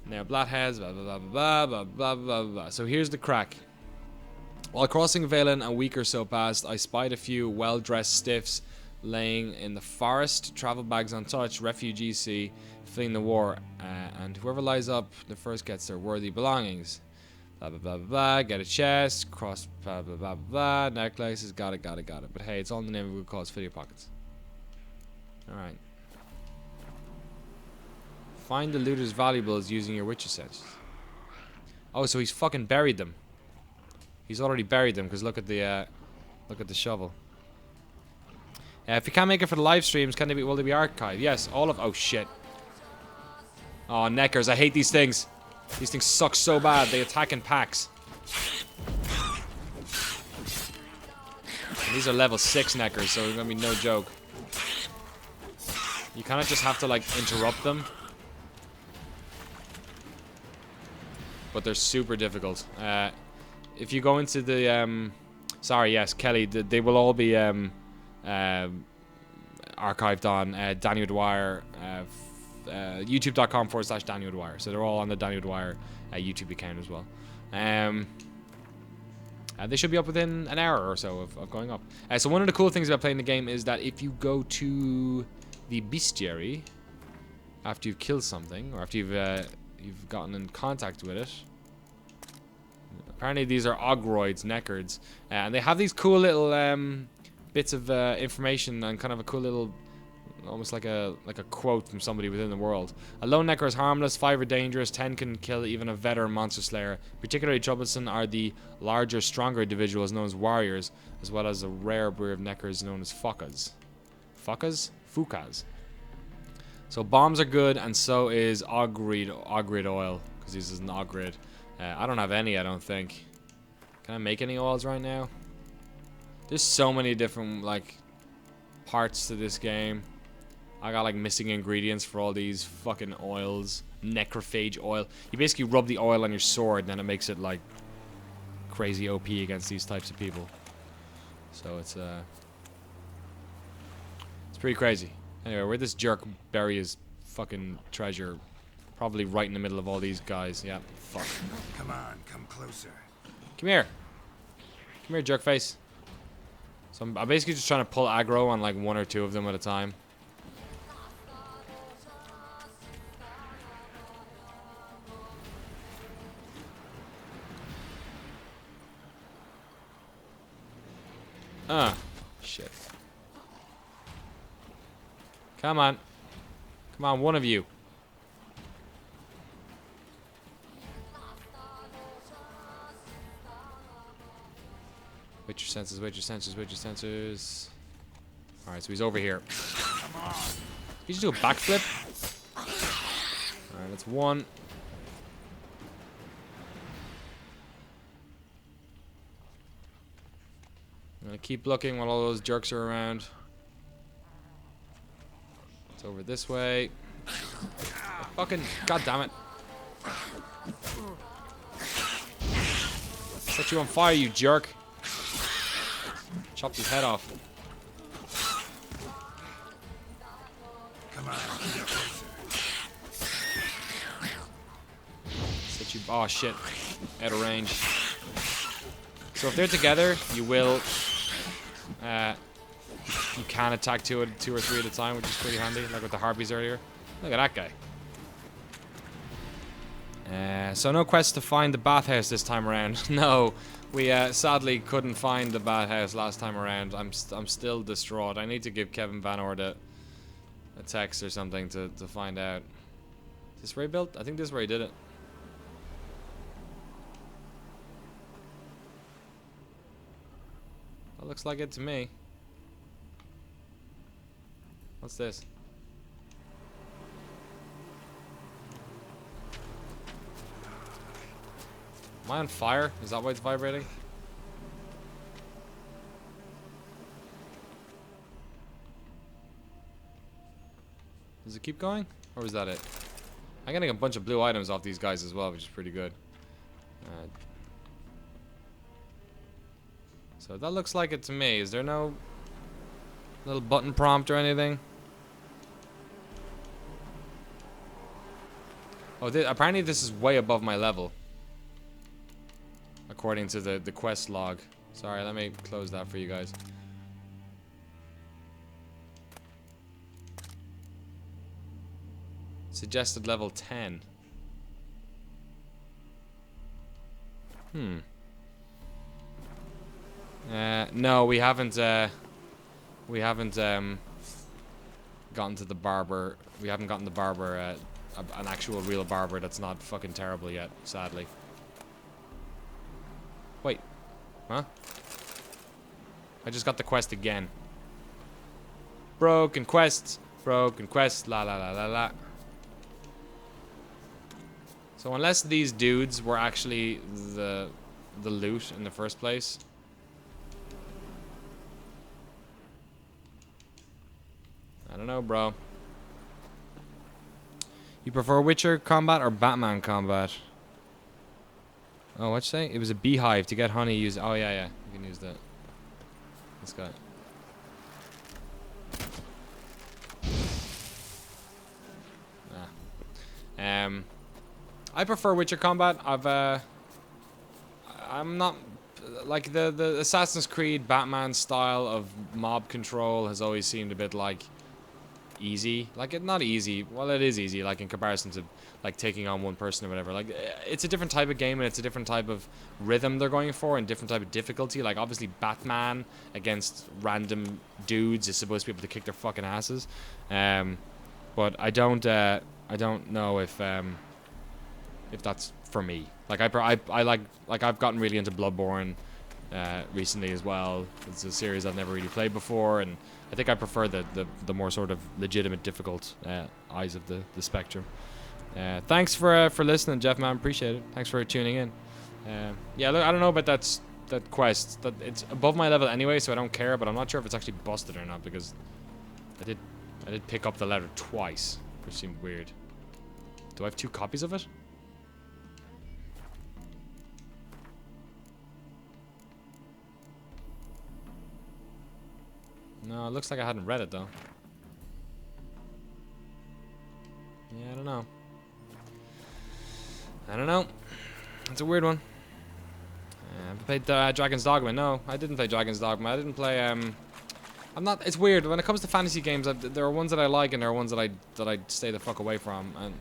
Now, Blatheads, blah, blah, blah, blah, blah, blah, blah, blah. So here's the crack. While crossing Valen a week or so past, I spied a few well-dressed stiffs laying in the forest, travel bags untouched, refugees see, fleeing the war, and whoever lies up the first gets their worthy belongings. Blah, blah, blah, blah, blah, get a chest, cross, blah, blah, blah, blah, necklaces, got it. But hey, it's all in the name of a good cause, fill your pockets. Alright. Find the looter's valuables using your witcher senses. Oh, so he's fucking buried them. He's already buried them, because look at the shovel. If you can't make it for the live streams, will they be archived? Yes, all of... Oh, shit. Oh, neckers. I hate these things. These things suck so bad. They attack in packs. And these are level 6 neckers, so it's gonna be no joke. You kind of just have to, like, interrupt them. But they're super difficult. If you go into the... sorry, yes, Kelly. They will all be... archived on Danny O'Dwyer, youtube.com/Danny O'Dwyer. So they're all on the Danny O'Dwyer YouTube account as well. They should be up within an hour or so of going up. So one of the cool things about playing the game is that if you go to the bestiary after you've killed something, or after you've gotten in contact with it. Apparently these are Ogroids, neckards, and they have these cool little bits of information and kind of a cool little, almost like a quote from somebody within the world. A lone necker is harmless, 5 are dangerous, 10 can kill even a veteran monster slayer. Particularly troublesome are the larger, stronger individuals known as warriors, as well as a rare breed of neckers known as fukas. Fukas? Fukas. So bombs are good, and so is Ogrid oil, because this is an Ogrid. I don't have any, I don't think. Can I make any oils right now? There's so many different, like, parts to this game. I got, like, missing ingredients for all these fucking oils. Necrophage oil. You basically rub the oil on your sword, and then it makes it, like, crazy OP against these types of people. So it's pretty crazy. Anyway, where'd this jerk bury his fucking treasure? Probably right in the middle of all these guys. Yeah, fuck. Come on, come closer. Come here. Come here, jerk face. So I'm basically just trying to pull aggro on like 1 or 2 of them at a time. Shit. Come on. Come on, one of you. Witcher senses, witcher senses, witcher senses. Alright, so he's over here. Come on. You just do a backflip? Alright, that's 1. I'm gonna keep looking while all those jerks are around. It's over this way. Oh, fucking god damn it. Set you on fire, you jerk. Chopped his head off. Come on, come closer. Set you. Oh shit. Out of range. So if they're together, you will. You can attack 2 or 3 at a time, which is pretty handy, like with the harpies earlier. Look at that guy. So no quest to find the bathhouse this time around. No, we sadly couldn't find the bathhouse last time around. I'm still distraught. I need to give Kevin Van Ord a text or something to find out. Is this where he built? I think this is where he did it. That looks like it to me. What's this? Am I on fire? Is that why it's vibrating? Does it keep going? Or is that it? I'm getting a bunch of blue items off these guys as well, which is pretty good. So that looks like it to me. Is there no little button prompt or anything? Oh, apparently this is way above my level. According to the quest log. Sorry, let me close that for you guys. Suggested level 10. No, we haven't gotten to the barber. We haven't gotten the barber, an actual real barber that's not fucking terrible yet, sadly. Wait. Huh? I just got the quest again. Broken quest. Broken quest. La la la la la. So unless these dudes were actually the loot in the first place. I don't know, bro. You prefer Witcher combat or Batman combat? Oh, what'd you say? It was a beehive to get honey. Use. Oh yeah, yeah. You can use that. This guy. I prefer Witcher combat. I'm not like the Assassin's Creed Batman style of mob control has always seemed a bit like easy. Like it not easy. Well, it is easy. Like in comparison to like taking on one person or whatever. Like it's a different type of game and it's a different type of rhythm they're going for and different type of difficulty. Like obviously Batman against random dudes is supposed to be able to kick their fucking asses. But I don't know if that's for me. Like I like I've gotten really into Bloodborne recently as well. It's a series I've never really played before, and I think I prefer the more sort of legitimate, difficult eyes of the spectrum. Thanks for listening, Jeff, man. Appreciate it. Thanks for tuning in. Yeah, look, I don't know about that quest. That it's above my level anyway, so I don't care. But I'm not sure if it's actually busted or not because I did pick up the letter twice, which seemed weird. Do I have 2 copies of it? No, it looks like I hadn't read it though. Yeah, I don't know. I don't know. It's a weird one. I played Dragon's Dogma. No, I didn't play Dragon's Dogma. I didn't play. I'm not. It's weird when it comes to fantasy games. There are ones that I like and there are ones that I stay the fuck away from. And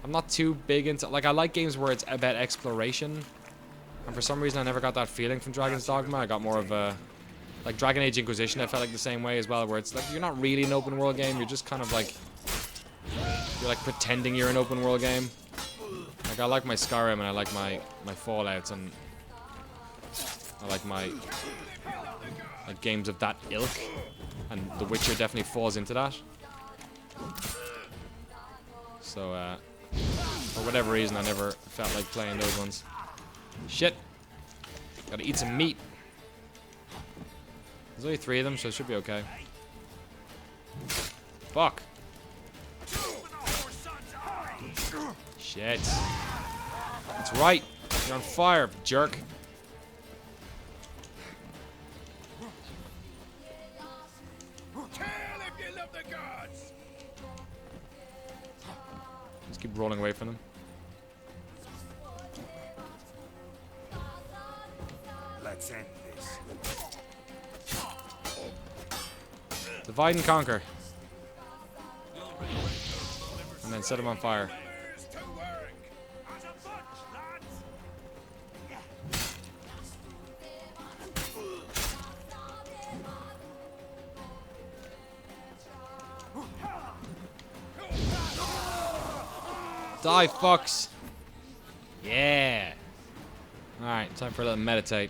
I'm not too big into. Like I like games where it's about exploration. And for some reason, I never got that feeling from Dragon's Dogma. I got more of a. Like Dragon Age Inquisition, I felt like the same way as well, where it's like you're not really an open world game, you're just kind of like you're like pretending you're an open world game. Like I like my Skyrim and I like my Fallouts and I like my like games of that ilk, and The Witcher definitely falls into that. So for whatever reason I never felt like playing those ones. Shit. Gotta eat some meat. There's only 3 of them, so it should be okay. Fuck. Shit. That's right. You're on fire, jerk. Just keep rolling away from them. Let's end this. Divide and conquer. And then set them on fire. Die, fucks. Yeah. Alright, time for a little meditate.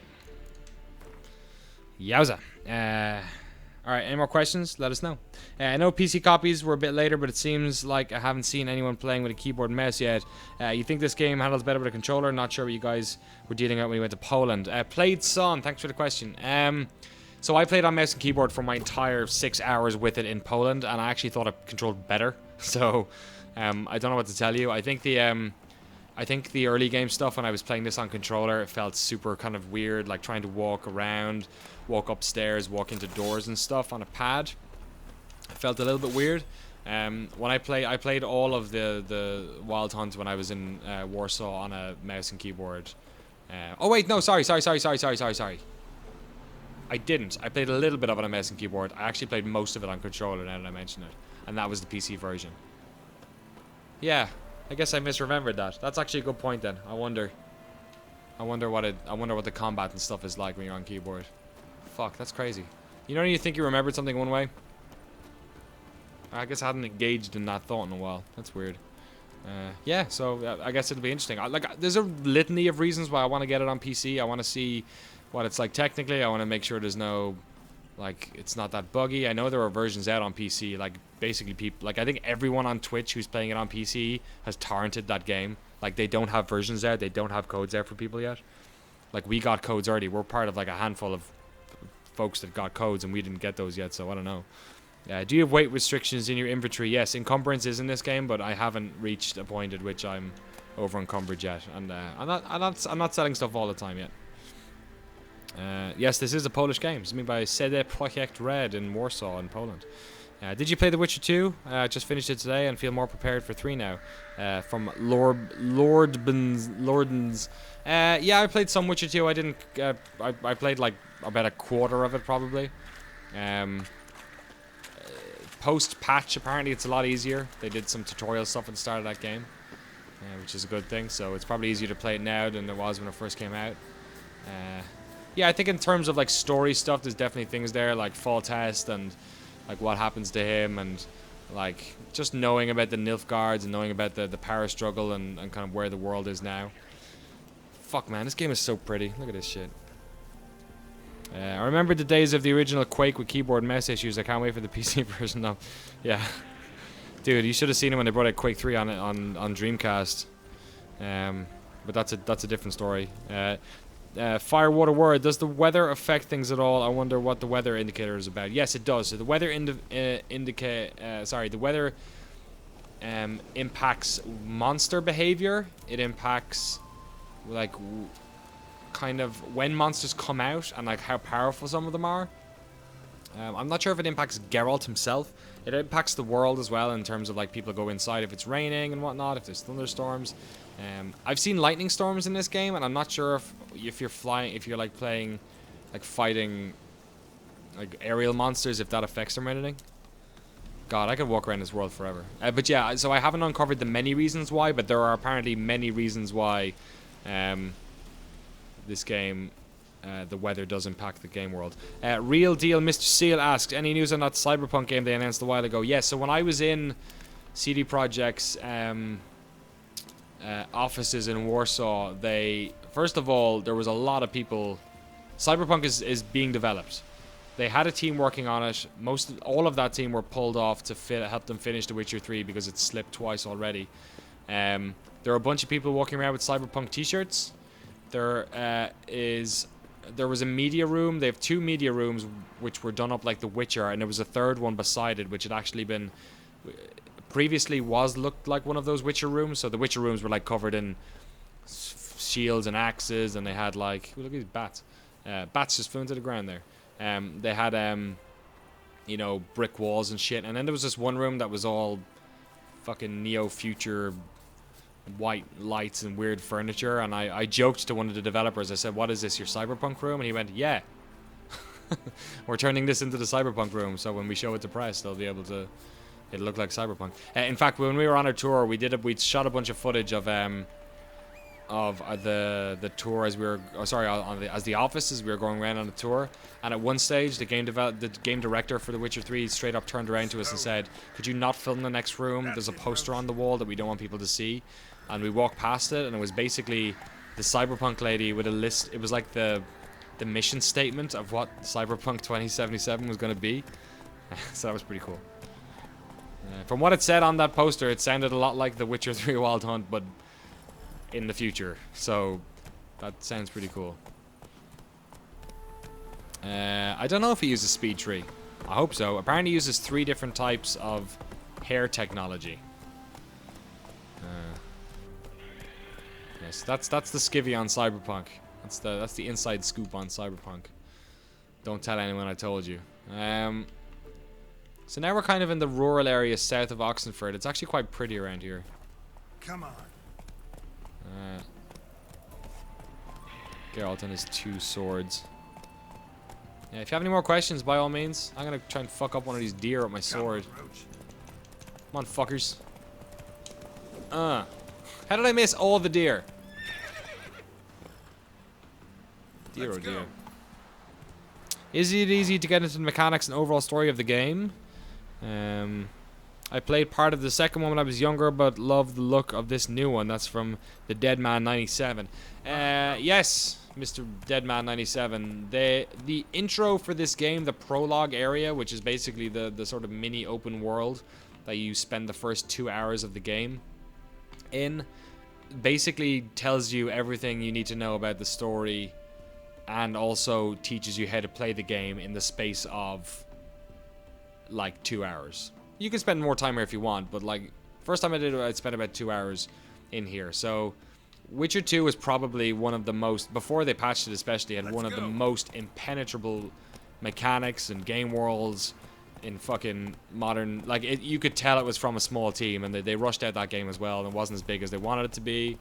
Yowza. Alright, Alright, any more questions? Let us know. I know PC copies were a bit later, but it seems like I haven't seen anyone playing with a keyboard and mouse yet. You think this game handles better with a controller? Not sure what you guys were dealing with when you went to Poland. Played Son, thanks for the question. So I played on mouse and keyboard for my entire 6 hours with it in Poland, and I actually thought it controlled better. So, I don't know what to tell you. I think the early game stuff when I was playing this on controller, it felt super kind of weird, like trying to walk around, walk upstairs, walk into doors and stuff on a pad. It felt a little bit weird. When I played all of the Wild Hunt when I was in Warsaw on a mouse and keyboard. Oh wait, no, sorry. I didn't. I played a little bit of it on a mouse and keyboard. I actually played most of it on controller now that I mention it, and that was the PC version. Yeah. I guess I misremembered that. That's actually a good point then. I wonder what the combat and stuff is like when you're on keyboard. Fuck, that's crazy. You know when you think you remembered something one way? I guess I hadn't engaged in that thought in a while. That's weird. Yeah, so I guess it'll be interesting. There's a litany of reasons why I want to get it on PC. I want to see what it's like technically. I want to make sure there's no, like, it's not that buggy. I know there are versions out on PC. Like, basically people, like, I think everyone on Twitch who's playing it on PC has torrented that game. Like, they don't have versions out. They don't have codes out for people yet. Like, we got codes already. We're part of, like, a handful of folks that got codes, and we didn't get those yet, so I don't know. Do you have weight restrictions in your inventory? Yes, encumbrance is in this game, but I haven't reached a point at which I'm over encumbered yet, and I'm not selling stuff all the time yet. Yes, this is a Polish game. It's made by CD Projekt Red in Warsaw in Poland. Did you play The Witcher 2? Just finished it today and feel more prepared for 3 now. From Lordens. Yeah, I played some Witcher 2. I didn't. I played like about a quarter of it probably. Post patch, apparently it's a lot easier. They did some tutorial stuff at the start of that game, which is a good thing. So it's probably easier to play it now than it was when it first came out. Yeah, I think in terms of like story stuff, there's definitely things there like Foltest and like what happens to him, and like just knowing about the Nilfgaards and knowing about the power struggle and kind of where the world is now. Fuck man, this game is so pretty. Look at this shit. I remember the days of the original Quake with keyboard and mouse issues. I can't wait for the PC version now. Yeah, dude, you should have seen it when they brought out Quake 3 on Dreamcast. But that's a different story. Firewater Word, does the weather affect things at all? I wonder what the weather indicator is about. Yes, it does. So the weather the weather impacts monster behavior. It impacts like kind of when monsters come out and like how powerful some of them are. I'm not sure if it impacts Geralt himself. It impacts the world as well in terms of like people go inside if it's raining and whatnot, if there's thunderstorms. I've seen lightning storms in this game, and I'm not sure if you're flying, if you're like playing, like fighting, like aerial monsters, if that affects them or anything. God, I could walk around this world forever. But yeah, so I haven't uncovered the many reasons why, but there are apparently many reasons why this game, the weather does impact the game world. Real Deal Mr. Seal asks, any news on that Cyberpunk game they announced a while ago? Yes, so when I was in CD Projekt's offices in Warsaw, first of all, there was a lot of people. Cyberpunk is being developed. They had a team working on it. All of that team were pulled off to help them finish The Witcher 3 because it slipped twice already. There are a bunch of people walking around with Cyberpunk t-shirts. There was a media room. They have 2 media rooms which were done up like The Witcher, and there was a third one beside it which had actually been previously looked like one of those Witcher rooms. So the Witcher rooms were like covered in shields and axes, and they had like, look at these bats. Bats just flew into the ground there. They had you know, brick walls and shit, and then there was this one room that was all fucking neo-future white lights and weird furniture, and I joked to one of the developers. I said, what is this, your Cyberpunk room? And he went, yeah. We're turning this into the Cyberpunk room, so when we show it to press, they'll be able to, it'll look like Cyberpunk. In fact, when we were on our tour, we shot a bunch of footage of the tour as we were, as the office as we were going around on the tour. And at one stage, the game director for The Witcher 3 straight up turned around to us and said, could you not film the next room? There's a poster on the wall that we don't want people to see. And we walked past it, and it was basically the Cyberpunk lady with a list. It was like the the mission statement of what Cyberpunk 2077 was going to be. So that was pretty cool. From what it said on that poster, it sounded a lot like The Witcher 3 Wild Hunt, but in the future. So that sounds pretty cool. I don't know if he uses speed tree. I hope so. Apparently he uses 3 different types of hair technology. Yes, that's the skivvy on Cyberpunk. That's the inside scoop on Cyberpunk. Don't tell anyone I told you. So now we're kind of in the rural area south of Oxenford. It's actually quite pretty around here. Come on. Geralt and his 2 swords. Yeah, if you have any more questions, by all means, I'm gonna try and fuck up one of these deer with my sword. Come on, fuckers. How did I miss all the deer? Dear, oh dear. Is it easy to get into the mechanics and overall story of the game? I played part of the second one when I was younger, but love the look of this new one. That's from the Deadman 97. Yes, Mr. Deadman 97. The intro for this game, the prologue area, which is basically the sort of mini open world that you spend the first 2 hours of the game in, basically tells you everything you need to know about the story, and also teaches you how to play the game in the space of like 2 hours. You can spend more time here if you want, but like first time I did it, I spent about 2 hours in here. So Witcher 2 was probably one of the most, before they patched it especially, had one of the most impenetrable mechanics and game worlds in fucking modern, like you could tell it was from a small team, and they rushed out that game as well, and it wasn't as big as they wanted it to be.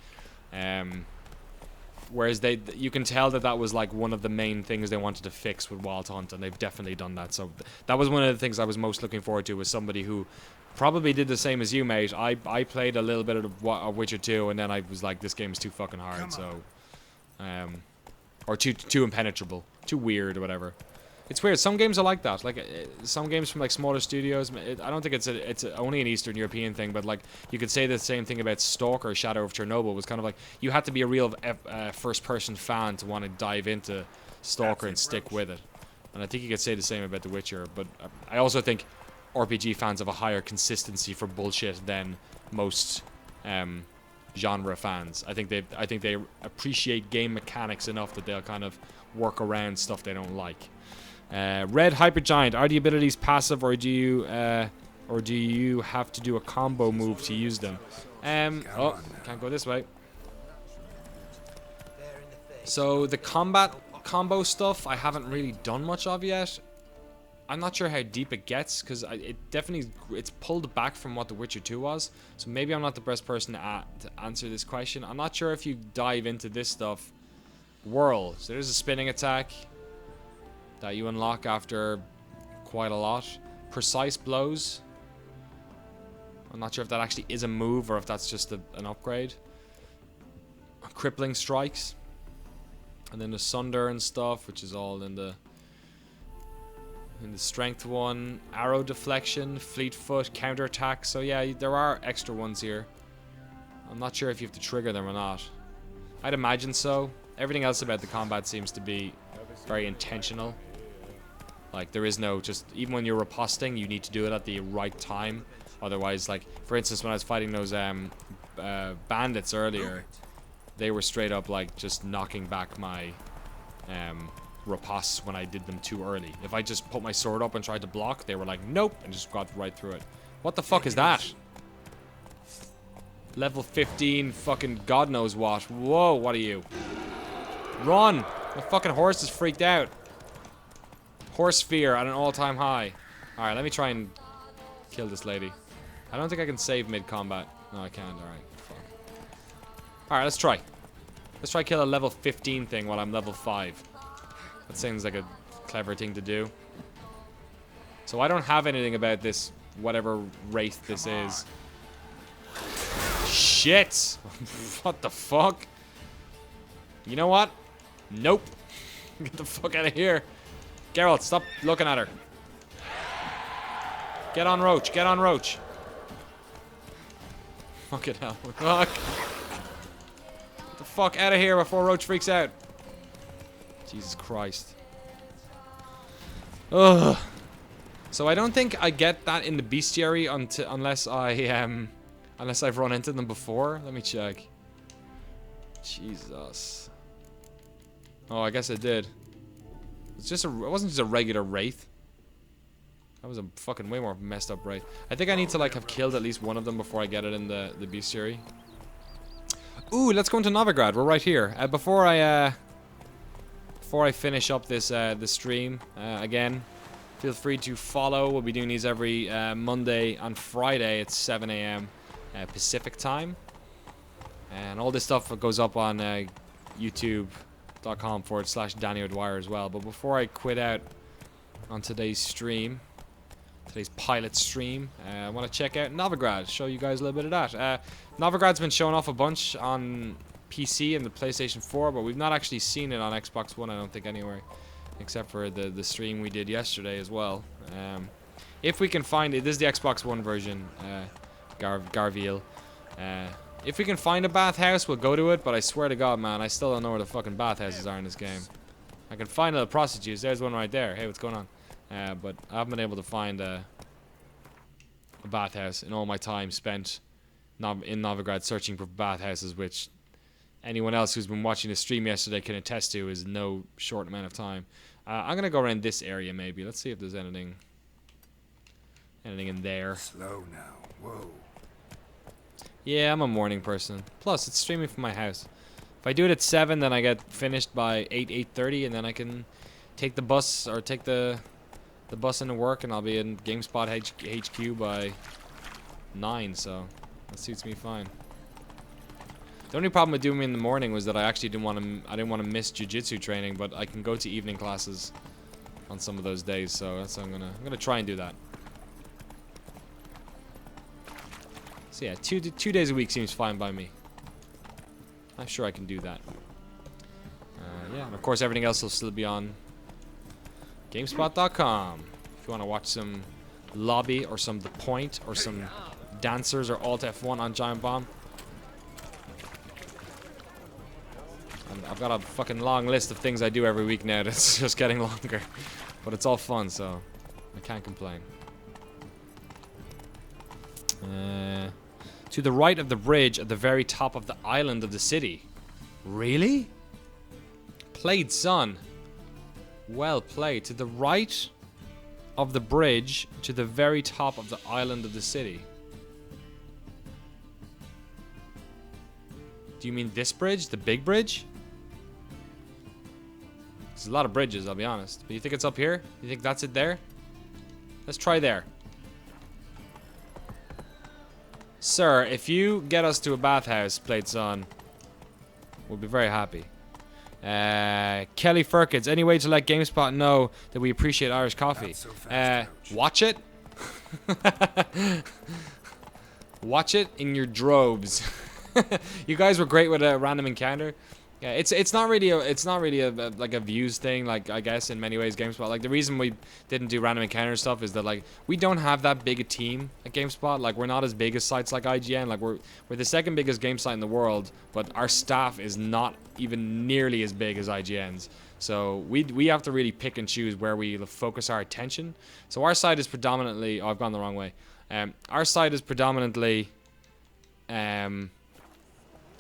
Whereas you can tell that was like one of the main things they wanted to fix with Wild Hunt, and they've definitely done that. So that was one of the things I was most looking forward to, was somebody who probably did the same as you, mate. I played a little bit of Witcher 2, and then I was like, this game is too fucking hard, so or too impenetrable, too weird or whatever. It's weird. Some games are like that. Like some games from like smaller studios. I don't think it's only an Eastern European thing, but like you could say the same thing about Stalker: Shadow of Chernobyl. It was kind of like you had to be a real first-person fan to want to dive into Stalker and stick with it. And I think you could say the same about The Witcher. But I also think RPG fans have a higher consistency for bullshit than most genre fans. I think they appreciate game mechanics enough that they'll kind of work around stuff they don't like. Red Hypergiant, are the abilities passive, or do you have to do a combo move to use them? Oh, can't go this way. So the combo stuff I haven't really done much of yet. I'm not sure how deep it gets, because it's pulled back from what The Witcher 2 was. So maybe I'm not the best person to answer this question. I'm not sure if you dive into this stuff. Whirl. So there's a spinning attack that you unlock after quite a lot. Precise blows. I'm not sure if that actually is a move or if that's just an upgrade. Crippling strikes. And then the Sunder and stuff, which is all in the strength one. Arrow deflection, fleet foot, counterattack. So yeah, there are extra ones here. I'm not sure if you have to trigger them or not. I'd imagine so. Everything else about the combat seems to be very intentional. Like, there is no just, even when you're riposting, you need to do it at the right time. Otherwise, like, for instance, when I was fighting those bandits earlier, they were straight up, like, just knocking back my riposts when I did them too early. If I just put my sword up and tried to block, they were like, nope, and just got right through it. What the fuck is that? Level 15, fucking God knows what. Whoa, what are you? Run! My fucking horse is freaked out. Horse fear at an all-time high. Alright, let me try and kill this lady. I don't think I can save mid-combat. No, I can't. Alright, fuck. Alright, let's try. Let's try kill a level 15 thing while I'm level 5. That seems like a clever thing to do. So I don't have anything about this, whatever race this is. Shit! What the fuck? You know what? Nope. Get the fuck out of here. Geralt, stop looking at her. Get on Roach, get on Roach. Fucking hell. Fuck. Get the fuck out of here before Roach freaks out. Jesus Christ. Ugh. So I don't think I get that in the bestiary unless I've run into them before. Let me check. Jesus. Oh, I guess I did. It wasn't just a regular wraith. That was a fucking way more messed up wraith. I think I need to like have killed at least one of them before I get it in the bestiary. Ooh, let's go into Novigrad. We're right here. Before I finish up this stream again, feel free to follow. We'll be doing these every Monday and Friday at 7 a.m. Pacific time, and all this stuff goes up on YouTube.com/Danny O'Dwyer as well. But before I quit out on today's stream, today's pilot stream, I want to check out Novigrad, show you guys a little bit of that. Novigrad's been showing off a bunch on PC and the PlayStation 4, but we've not actually seen it on Xbox One, I don't think, anywhere, except for the stream we did yesterday as well. If we can find it, this is the Xbox One version, Garviel. If we can find a bathhouse, we'll go to it, but I swear to God, man, I still don't know where the fucking bathhouses are in this game. I can find little prostitutes. There's one right there. Hey, what's going on? But I haven't been able to find a bathhouse in all my time spent in Novigrad searching for bathhouses, which anyone else who's been watching the stream yesterday can attest to is no short amount of time. I'm gonna go around this area maybe. Let's see if there's anything in there. Slow now. Whoa. Yeah, I'm a morning person. Plus, it's streaming from my house. If I do it at 7, then I get finished by 8:30, and then I can take the bus or take the bus into work, and I'll be in GameSpot HQ by 9. So that suits me fine. The only problem with doing it in the morning was that I actually didn't want to miss jiu-jitsu training, but I can go to evening classes on some of those days, so that's I'm gonna try and do that. So yeah, two days a week seems fine by me. I'm sure I can do that. Yeah, and of course everything else will still be on GameSpot.com. If you want to watch some lobby or some The Point or some dancers or Alt F1 on Giant Bomb. And I've got a fucking long list of things I do every week now that's just getting longer. But it's all fun, so I can't complain. To the right of the bridge at the very top of the island of the city. Really? Played, son. Well played. To the right of the bridge to the very top of the island of the city. Do you mean this bridge? The big bridge? There's a lot of bridges, I'll be honest. But you think it's up here? You think that's it there? Let's try there. Sir, if you get us to a bathhouse, Played Son, we'll be very happy. Kelly Firkins, any way to let GameSpot know that we appreciate Irish coffee? So fast, watch it. Watch it in your droves. You guys were great with a random encounter. Yeah, it's not really a like a views thing, like I guess in many ways GameSpot. Like the reason we didn't do random encounter stuff is that like we don't have that big a team at GameSpot. Like we're not as big as sites like IGN. Like we're the second biggest game site in the world, but our staff is not even nearly as big as IGN's. So we have to really pick and choose where we focus our attention. So our site is predominantly I've gone the wrong way. Our site is predominantly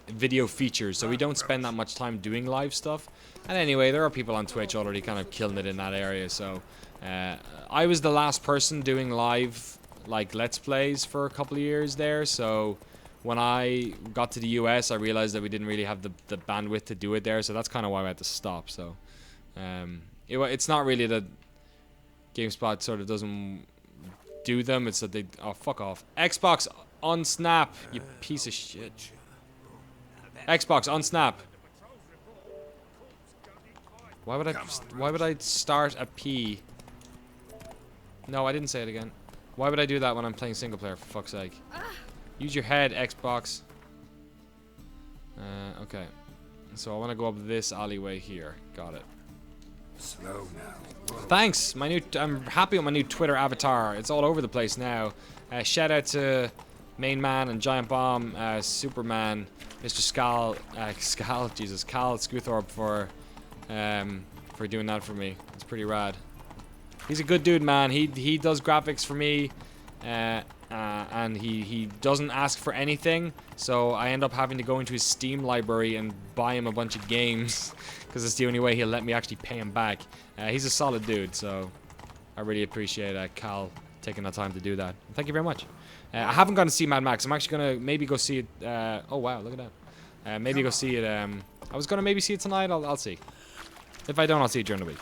video features, so we don't spend that much time doing live stuff. And anyway, there are people on Twitch already kind of killing it in that area, so I was the last person doing live like let's plays for a couple of years there. So when I got to the US, I realized that we didn't really have the bandwidth to do it there, so that's kind of why I had to stop. So it's not really that GameSpot sort of doesn't do them, it's that they fuck off. Xbox on Snap, you piece of shit. Xbox on Snap. Why would I start a P? No, I didn't say it again. Why would I do that when I'm playing single player, for fuck's sake? Use your head, Xbox. Okay. So I want to go up this alleyway here. Got it. Slow now. Whoa. Thanks. I'm happy with my new Twitter avatar. It's all over the place now. Shout out to Main Man and Giant Bomb, Superman, Mr. Cal Scuthorpe for for doing that for me. It's pretty rad. He's a good dude, man. He does graphics for me, and he doesn't ask for anything. So I end up having to go into his Steam library and buy him a bunch of games because it's the only way he'll let me actually pay him back. He's a solid dude, so I really appreciate Cal taking the time to do that. Thank you very much. I haven't gone to see Mad Max. I'm actually gonna maybe go see it. Oh wow, look at that. Maybe go see it. I was gonna maybe see it tonight. I'll see. If I don't, I'll see it during the week.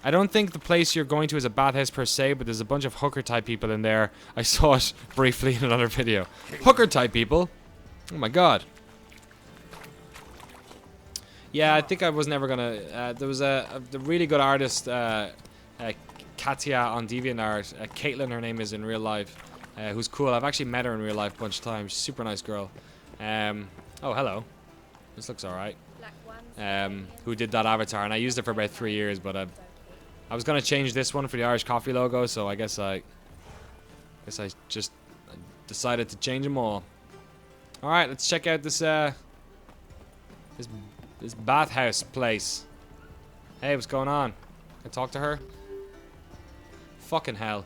I don't think the place you're going to is a bathhouse per se, but there's a bunch of hooker type people in there. I saw it briefly in another video. Hooker type people? Oh my god. Yeah, I think I was never gonna. There was a really good artist, Katya on DeviantArt. Caitlin, her name is in real life, who's cool. I've actually met her in real life a bunch of times. Super nice girl. Oh, hello. This looks alright. Who did that avatar, and I used it for about 3 years, but I was gonna change this one for the Irish Coffee logo, so I guess I just decided to change them all. All right, let's check out this this bathhouse place. Hey, what's going on? Can I talk to her? Fucking hell.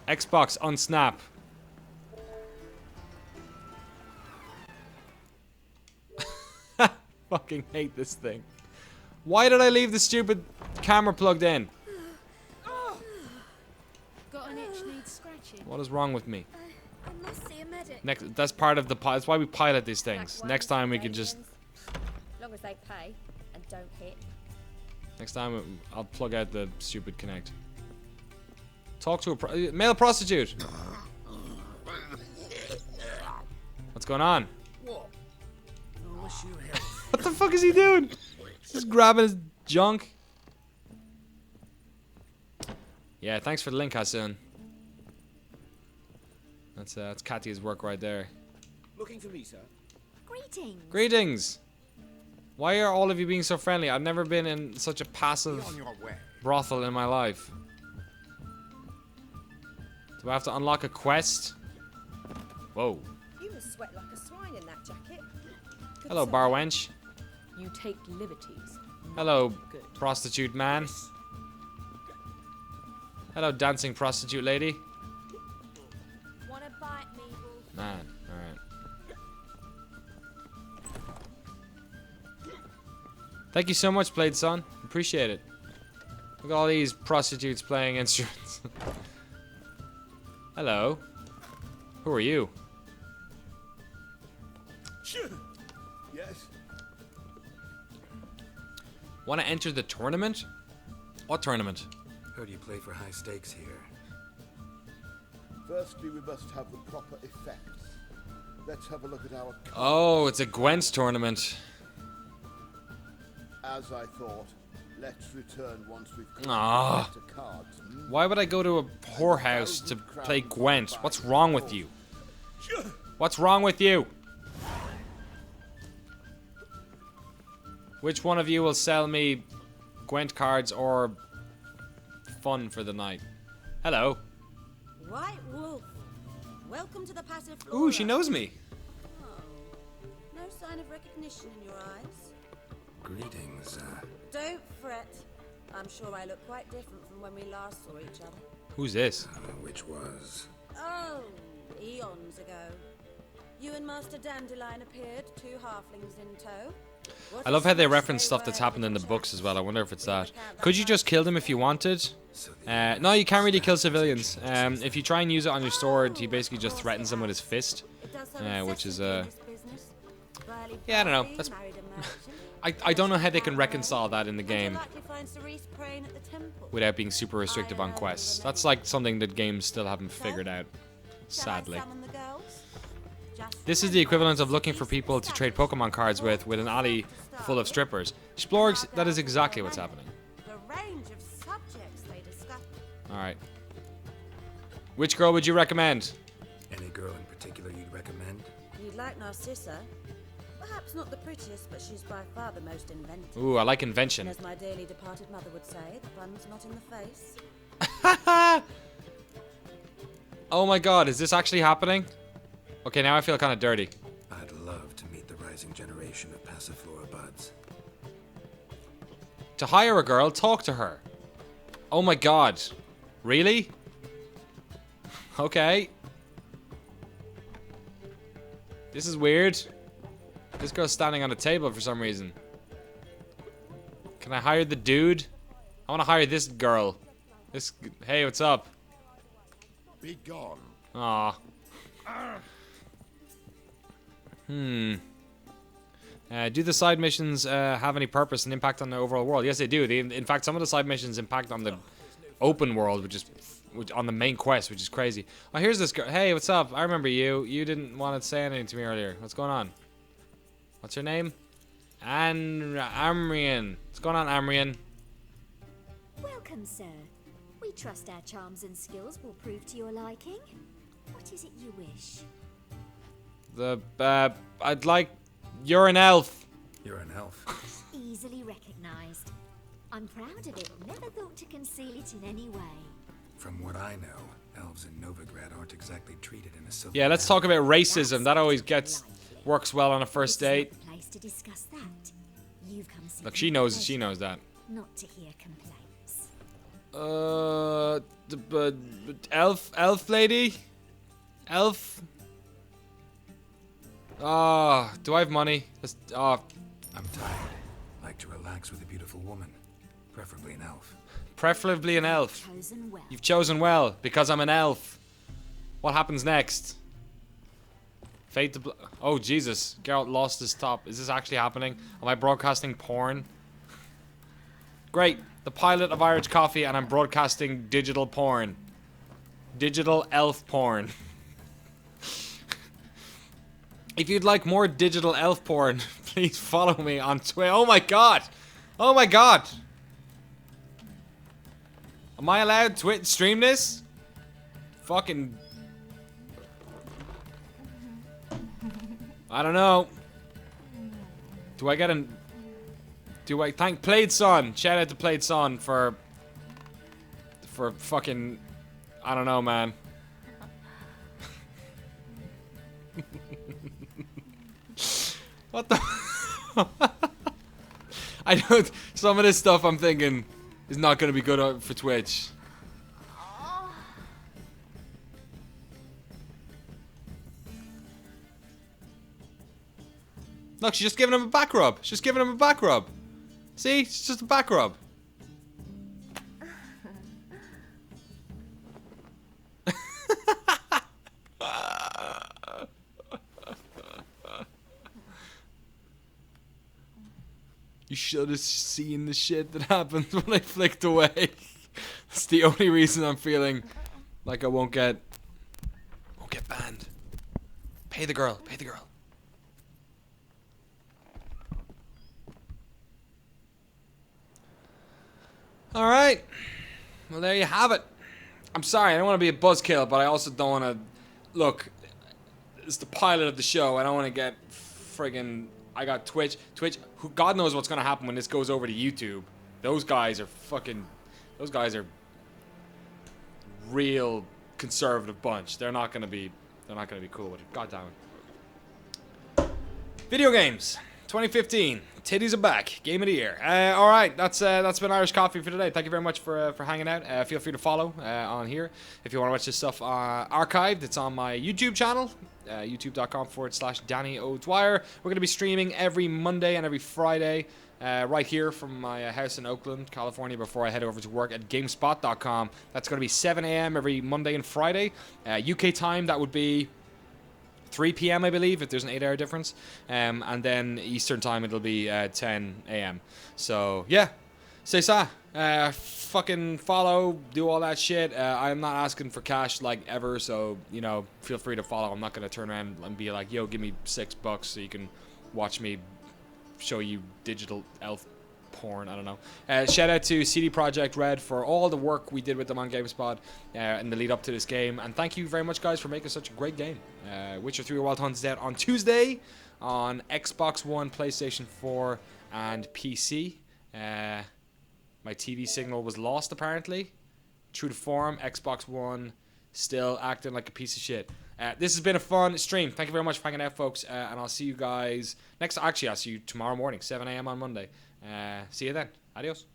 Xbox on Snap. Fucking hate this thing. Why did I leave the stupid camera plugged in? Got an itch needs scratching. What is wrong with me? I must see a medic. That's part of the that's why we pilot these things. Next time we can just. As long as they pay and don't hit. Next time I'll plug out the stupid Connect. Talk to a male prostitute. What's going on? What the fuck is he doing? Just grabbing his junk. Yeah, thanks for the link, Hassan. That's Katya's work right there. Looking for me, sir? Greetings. Greetings. Why are all of you being so friendly? I've never been in such a passive On your way. brothel in my life. Do I have to unlock a quest? Whoa. You must sweat like a swine in that jacket. Good Hello, sir. bar wench. You take liberties. Hello, Good. prostitute man. Hello, dancing prostitute lady. Wanna bite me, wolf? Man, alright. Thank you so much, Blade Son. Appreciate it. Look at all these prostitutes playing instruments. Hello. Who are you? Yes. Want to enter the tournament? What tournament? Heard you play for high stakes here. Firstly, we must have the proper effects. Let's have a look at our cards. Oh, it's a Gwent's tournament. As I thought, let's return once we've Ah. collected the cards. Hmm? Why would I go to a whorehouse to play Gwent? What's wrong with you? What's wrong with you? Which one of you will sell me Gwent cards or fun for the night? Hello. White Wolf. Welcome to the passive flora. Ooh, she knows me. Oh, no sign of recognition in your eyes. Greetings. Don't fret. I'm sure I look quite different from when we last saw each other. Who's this? Which was? Oh, eons ago. You and Master Dandelion appeared, 2 halflings in tow. What I love a how they smash reference they stuff that's were, happened in the chaps. books as well. I wonder if it's that. Count Could that you just kill them if you wanted? So the No, you can't really kill civilians. If you try and use it on your sword, he basically just threatens them with his fist. It does so which is, incessantly in this business. Burly yeah, I don't know. Barbie That's- married a merchant. I don't know how they can reconcile that in the And you'll game likely find Cerise praying at the temple. without being super restrictive on quests. That's like something that games still haven't figured out, Shall I sadly. summon the girls? Just This is the equivalent of looking for people to trade Pokemon cards with an alley full of strippers. Splorgs, that is exactly what's happening. The range of subjects they discuss. Alright. Which girl would you recommend? any girl in particular you'd recommend? You'd like Narcissa. Perhaps not the prettiest, but she's by far the most inventive. Ooh, I like And invention. as my dearly departed mother would say, the bun's not in the face. Oh my god, is this actually happening? Okay, now I feel kind of dirty. I'd love to meet the rising generation of Passiflora buds. To hire a girl, talk to her. Oh my god. Really? Okay. This is weird. This girl's standing on a table for some reason. Can I hire the dude? I want to hire this girl. This. Hey, what's up? Be gone. Aw. Do the side missions have any purpose and impact on the overall world? Yes, they do. In fact, some of the side missions impact on the open world, which on the main quest, which is crazy. Oh, here's this girl. Hey, what's up? I remember you. You didn't want to say anything to me earlier. What's going on? What's your name? Amrian. What's going on, Amrian? Welcome, sir. We trust our charms and skills will prove to your liking. What is it you wish? I'd like... You're an elf. You're an elf. Easily recognized. I'm proud of it. Never thought to conceal it in any way. From what I know, elves in Novigrad aren't exactly treated in a civil Yeah, let's talk about racism. That always works well on a first date. This is not the place to discuss that. You've come Look, she knows that. not to hear complaints. Elf lady? Elf? Oh, do I have money? I'm tired. Like to relax with a beautiful woman. Preferably an elf. Preferably an elf. Chosen well. You've chosen well, because I'm an elf. What happens next? Fate to oh, Jesus. Geralt lost his top. Is this actually happening? Am I broadcasting porn? Great. The pilot of Irish Coffee, and I'm broadcasting digital porn. Digital elf porn. If you'd like more digital elf porn, please follow me on Twitter. Oh my god! Oh my god! Am I allowed to stream this? Fucking... I don't know. Do I get an... Do I thank Played Son? Shout out to Played Son for fucking... I don't know, man. What the... I don't... Some of this stuff I'm thinking is not going to be good for Twitch. Look, she's just giving him a back rub. She's just giving him a back rub. See? It's just a back rub. You should have seen the shit that happened when I flicked away. That's the only reason I'm feeling like I won't get banned. Pay the girl. Pay the girl. Alright. Well, there you have it. I'm sorry, I don't want to be a buzzkill, but I also don't want to... Look, it's the pilot of the show. I don't want to get friggin'... I got Twitch. Who God knows what's going to happen when this goes over to YouTube. Those guys are fucking... Those guys are... real conservative bunch. They're not going to be... They're not going to be cool with it. God damn it. Video games. 2015. Titties are back. Game of the year. Alright, that's been Irish Coffee for today. Thank you very much for hanging out. Feel free to follow on here. If you want to watch this stuff archived, it's on my YouTube channel. YouTube.com/Danny O'Dwyer. We're going to be streaming every Monday and every Friday right here from my house in Oakland, California, before I head over to work at GameSpot.com. That's going to be 7 a.m. every Monday and Friday. UK time, that would be 3 p.m. I believe, if there's an 8-hour difference. And then Eastern time, it'll be 10 a.m. So, yeah. C'est ça. Fucking follow, do all that shit. I'm not asking for cash like ever, so, you know, feel free to follow. I'm not going to turn around and be like, yo, give me $6 so you can watch me show you digital elf porn. I don't know. Shout out to CD Projekt Red for all the work we did with them on GameSpot in the lead up to this game. And thank you very much, guys, for making such a great game. Witcher 3 Wild Hunt is out on Tuesday on Xbox One, PlayStation 4, and PC. My TV signal was lost, apparently. True to form, Xbox One still acting like a piece of shit. This has been a fun stream. Thank you very much for hanging out, folks. And I'll see you guys next. Actually, I'll see you tomorrow morning, 7 a.m. on Monday. See you then. Adios.